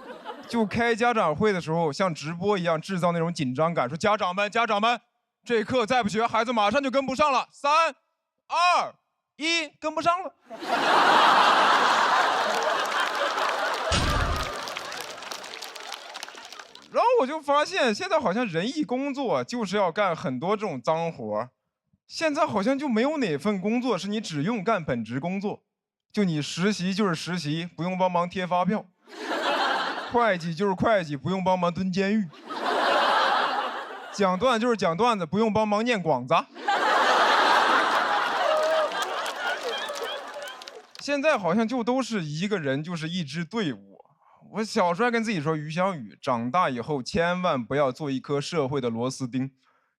就开家长会的时候像直播一样制造那种紧张感，说家长们，这课再不学，孩子马上就跟不上了，3、2、1，跟不上了。然后我就发现，现在好像人一工作就是要干很多这种脏活。现在好像就没有哪份工作是你只用干本职工作，就你实习就是实习，不用帮忙贴发票；会计就是会计，不用帮忙蹲监狱；讲段就是讲段子，不用帮忙念广子。现在好像就都是一个人，就是一支队伍。我小时候还跟自己说，于小雨长大以后千万不要做一颗社会的螺丝钉。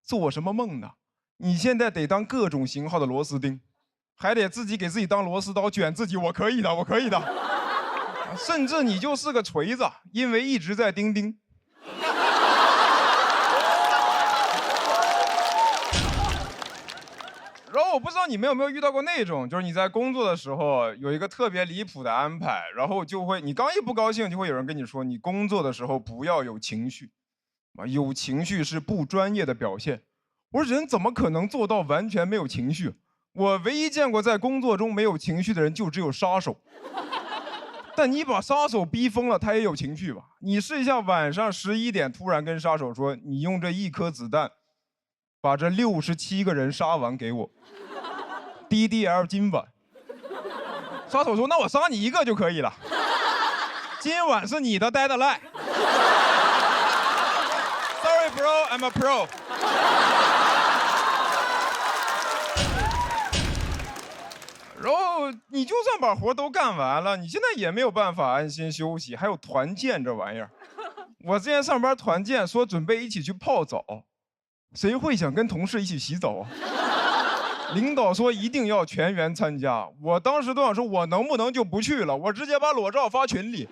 做什么梦呢？你现在得当各种型号的螺丝钉，还得自己给自己当螺丝刀卷自己。我可以的，我可以的。甚至你就是个锤子，因为一直在钉钉。然后我不知道你们有没有遇到过那种，就是你在工作的时候有一个特别离谱的安排，然后就会你刚一不高兴，就会有人跟你说，你工作的时候不要有情绪，有情绪是不专业的表现。我说人怎么可能做到完全没有情绪？我唯一见过在工作中没有情绪的人就只有杀手。但你把杀手逼疯了，他也有情绪吧？你试一下，晚上11点突然跟杀手说，你用这1颗子弹把这67个人杀完给我 ，DDL 今晚。杀手说：“那我杀你1个就可以了。今晚是你的 deadline。” Sorry, bro, I'm a pro. 然后你就算把活都干完了，你现在也没有办法安心休息，还有团建这玩意儿。我之前上班团建说准备一起去泡澡，谁会想跟同事一起洗澡啊？领导说一定要全员参加，我当时都想说，我能不能就不去了？我直接把裸照发群里。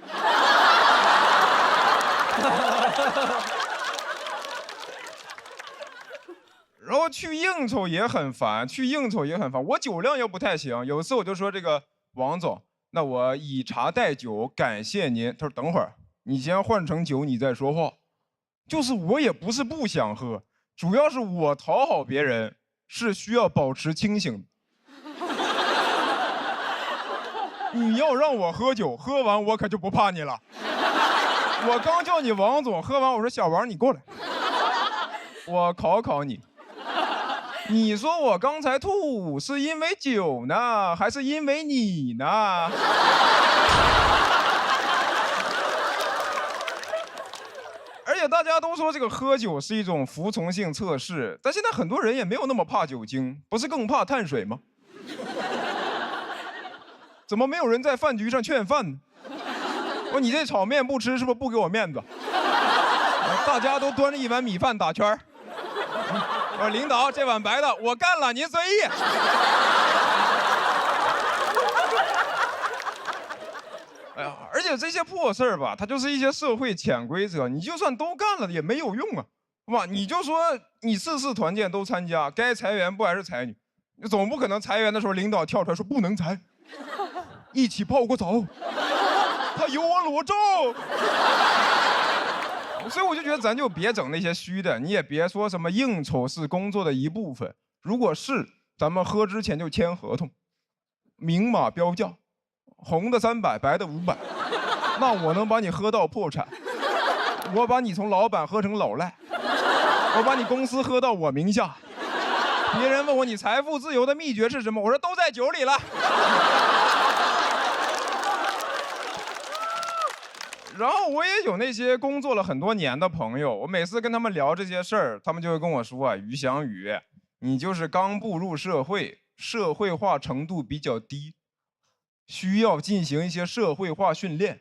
然后去应酬也很烦，我酒量又不太行。有一次我就说这个王总，那我以茶代酒，感谢您。他说等会儿，你先换成酒，你再说话。就是我也不是不想喝，主要是我讨好别人是需要保持清醒的。你要让我喝酒，喝完我可就不怕你了。我刚叫你王总，喝完我说小王你过来，我考考你。你说我刚才吐是因为酒呢，还是因为你呢？而且大家都说这个喝酒是一种服从性测试，但现在很多人也没有那么怕酒精，不是更怕碳水吗？怎么没有人在饭局上劝饭呢？说你这炒面不吃是不是不给我面子？大家都端着一碗米饭打圈儿。我说领导，这碗白的我干了，您随意。哎呀，而且这些破事儿吧，它就是一些社会潜规则，你就算都干了也没有用啊，是吧？你就说你次团建都参加，该裁员不还是裁你？你总不可能裁员的时候领导跳出来说不能裁，一起泡过澡，他有我裸照。所以我就觉得咱就别整那些虚的，你也别说什么应酬是工作的一部分。如果是，咱们喝之前就签合同，明码标价。红的300，白的500，那我能把你喝到破产，我把你从老板喝成老赖，我把你公司喝到我名下。别人问我你财富自由的秘诀是什么，我说都在酒里了。然后我也有那些工作了很多年的朋友，我每次跟他们聊这些事儿，他们就会跟我说啊，于翔宇，你就是刚步入社会，社会化程度比较低，需要进行一些社会化训练。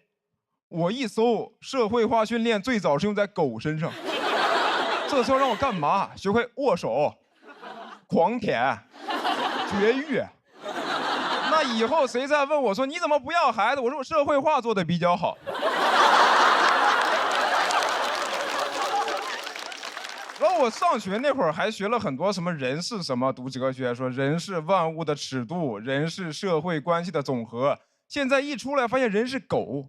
我一搜，社会化训练最早是用在狗身上，这是要让我干嘛？学会握手、狂舔、绝育。那以后谁再问我说你怎么不要孩子，我说我社会化做的比较好。然后我上学那会儿还学了很多什么人是什么，读哲学说人是万物的尺度，人是社会关系的总和。现在一出来发现人是狗，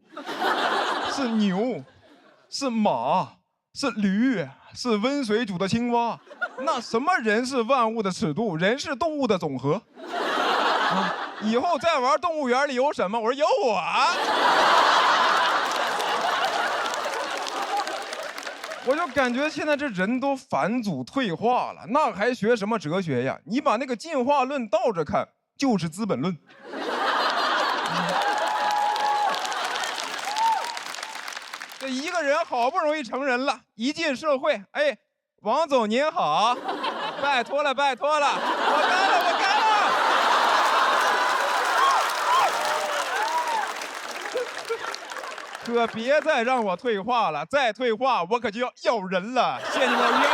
是牛，是马，是驴，是温水煮的青蛙。那什么人是万物的尺度？人是动物的总和。以后再玩动物园里有什么？我说有我。我就感觉现在这人都返祖退化了，那还学什么哲学呀？你把那个进化论倒着看，就是《资本论》。这一个人好不容易成人了，一进社会，哎，王总您好，拜托了，拜托了，我干了，我干了。可别再让我退化了，再退化我可就要咬人了。谢谢你们，约约。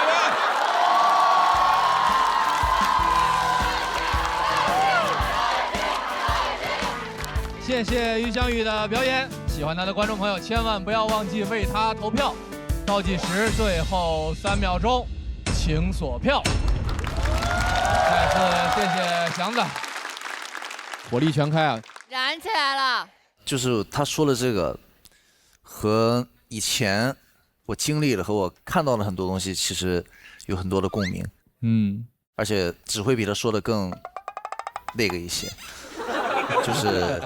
谢谢于翔宇的表演，喜欢他的观众朋友千万不要忘记为他投票。倒计时最后3秒钟，请锁票。再次谢谢祥子，火力全开啊！燃起来了。就是他说的这个。和以前我经历了和我看到了很多东西，其实有很多的共鸣，而且只会比他说的更那个一些，就是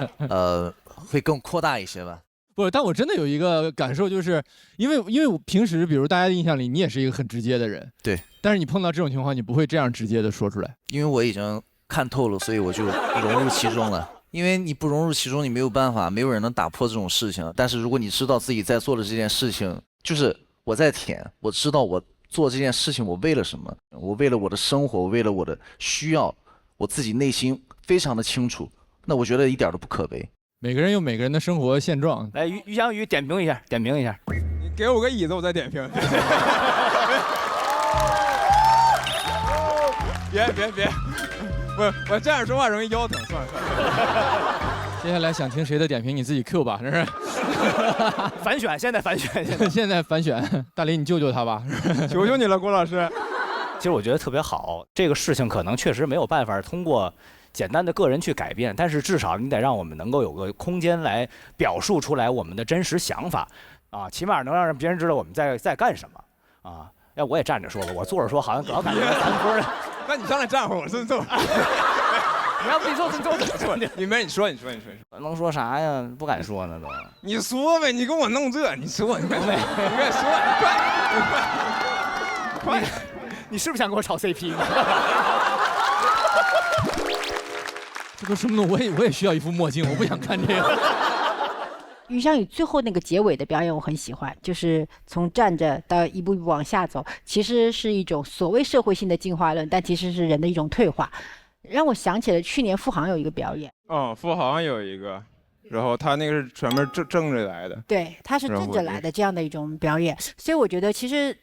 会更扩大一些吧。不，但我真的有一个感受，就是因为我平时，比如大家的印象里，你也是一个很直接的人，对，但是你碰到这种情况，你不会这样直接的说出来，因为我已经看透了，所以我就融入其中了。因为你不融入其中，你没有办法，没有人能打破这种事情。但是如果你知道自己在做的这件事情，就是我在舔，我知道我做这件事情我为了什么，我为了我的生活，我为了我的需要，我自己内心非常的清楚，那我觉得一点都不可悲。每个人有每个人的生活现状。来，于翔宇点评一下，点评一下。你给我个椅子，我再点评。别。我这样说话容易腰疼，算了。接下来想听谁的点评，你自己 Q 吧，这是。反选，现在反选，现在反选，大林你救救他吧，求求你了，郭老师。其实我觉得特别好，这个事情可能确实没有办法通过简单的个人去改变，但是至少你得让我们能够有个空间来表述出来我们的真实想法，啊，起码能让别人知道我们在干什么，啊。要我也站着说吧，我坐着说好像老感觉咱们不是。那你上来站会儿，我顺坐。你要不你坐。你说。能说啥呀？不敢说呢都。你说呗，你跟我弄这，你说，你快说，你快。你是不是想跟我炒 CP 呢？这都什么东西？我也需要一副墨镜，我不想看这个。于翔宇最后那个结尾的表演我很喜欢，就是从站着到一步一步往下走，其实是一种所谓社会性的进化论，但其实是人的一种退化，让我想起了去年付航有一个表演。付航有一个，然后他那个是全面正着来的。对，他是正着来的这样的一种表演，所以我觉得其实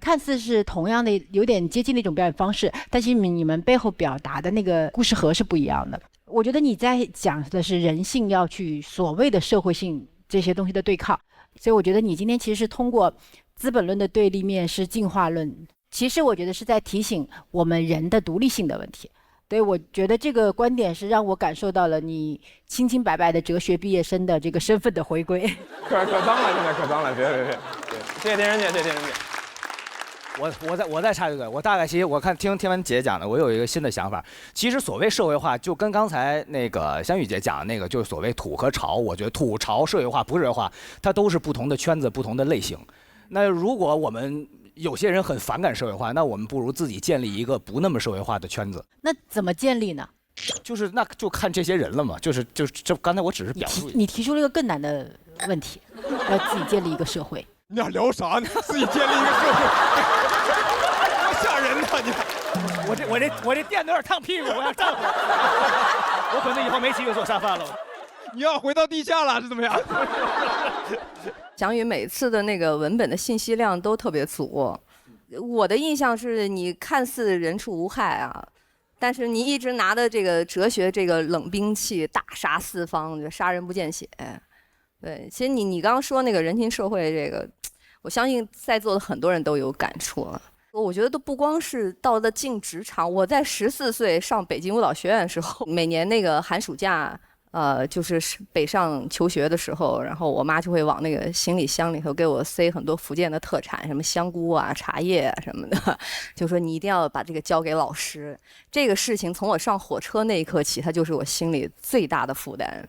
看似是同样的有点接近的一种表演方式，但是你们背后表达的那个故事盒是不一样的。我觉得你在讲的是人性要去所谓的社会性这些东西的对抗，所以我觉得你今天其实是通过资本论的对立面是进化论，其实我觉得是在提醒我们人的独立性的问题。对，我觉得这个观点是让我感受到了你清清白白的哲学毕业生的这个身份的回归。可脏了，现在可脏了，别，谢谢天人姐，谢谢天人姐。我再插一个，我大概我看听完姐讲的，我有一个新的想法。其实所谓社会化，就跟刚才那个香玉姐讲的那个，就是所谓土和潮。我觉得土潮社会化不是社会化，它都是不同的圈子、不同的类型。那如果我们有些人很反感社会化，那我们不如自己建立一个不那么社会化的圈子。那怎么建立呢？那就看这些人了嘛。就是这刚才我只是表述。你提出了一个更难的问题，要自己建立一个社会。你俩聊啥呢？自己建立一个社会，多吓人呐！我这垫子有点烫屁股，我要站会儿。我可能以后没机会坐沙发了。你要回到地下了是怎么样？蒋宇每次的那个文本的信息量都特别足，我的印象是你看似人畜无害啊，但是你一直拿的这个哲学这个冷兵器大杀四方，杀人不见血。对，其实你刚刚说那个人情社会这个，我相信在座的很多人都有感触了。我觉得都不光是到了进职场，我在14岁上北京舞蹈学院的时候，每年那个寒暑假，就是北上求学的时候，然后我妈就会往那个行李箱里头给我塞很多福建的特产，什么香菇啊、茶叶啊什么的，就说你一定要把这个交给老师。这个事情从我上火车那一刻起，它就是我心里最大的负担。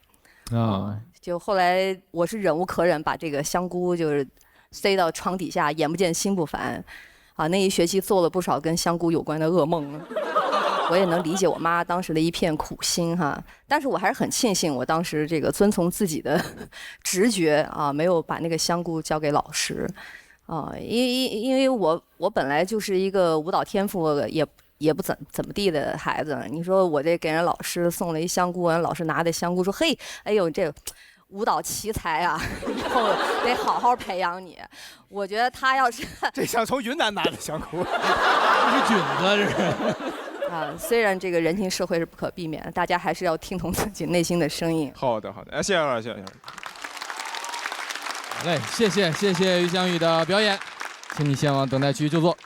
就后来我是忍无可忍，把这个香菇就是塞到床底下，眼不见心不烦，那一学期做了不少跟香菇有关的噩梦。我也能理解我妈当时的一片苦心哈，但是我还是很庆幸我当时这个遵从自己的直觉没有把那个香菇交给老师因为我本来就是一个舞蹈天赋也不怎么地的孩子，你说我这给人老师送了一香菇，人老师拿的香菇说：“嘿，哎呦这。”舞蹈奇才啊，以后得好好培养你。我觉得他要是这像从云南拿的香菇，这是菌子，这是。虽然这个人情社会是不可避免的，大家还是要听从自己内心的声音。好的，谢谢老师，谢谢。好嘞，谢谢于翔宇的表演，请你前往等待区就坐。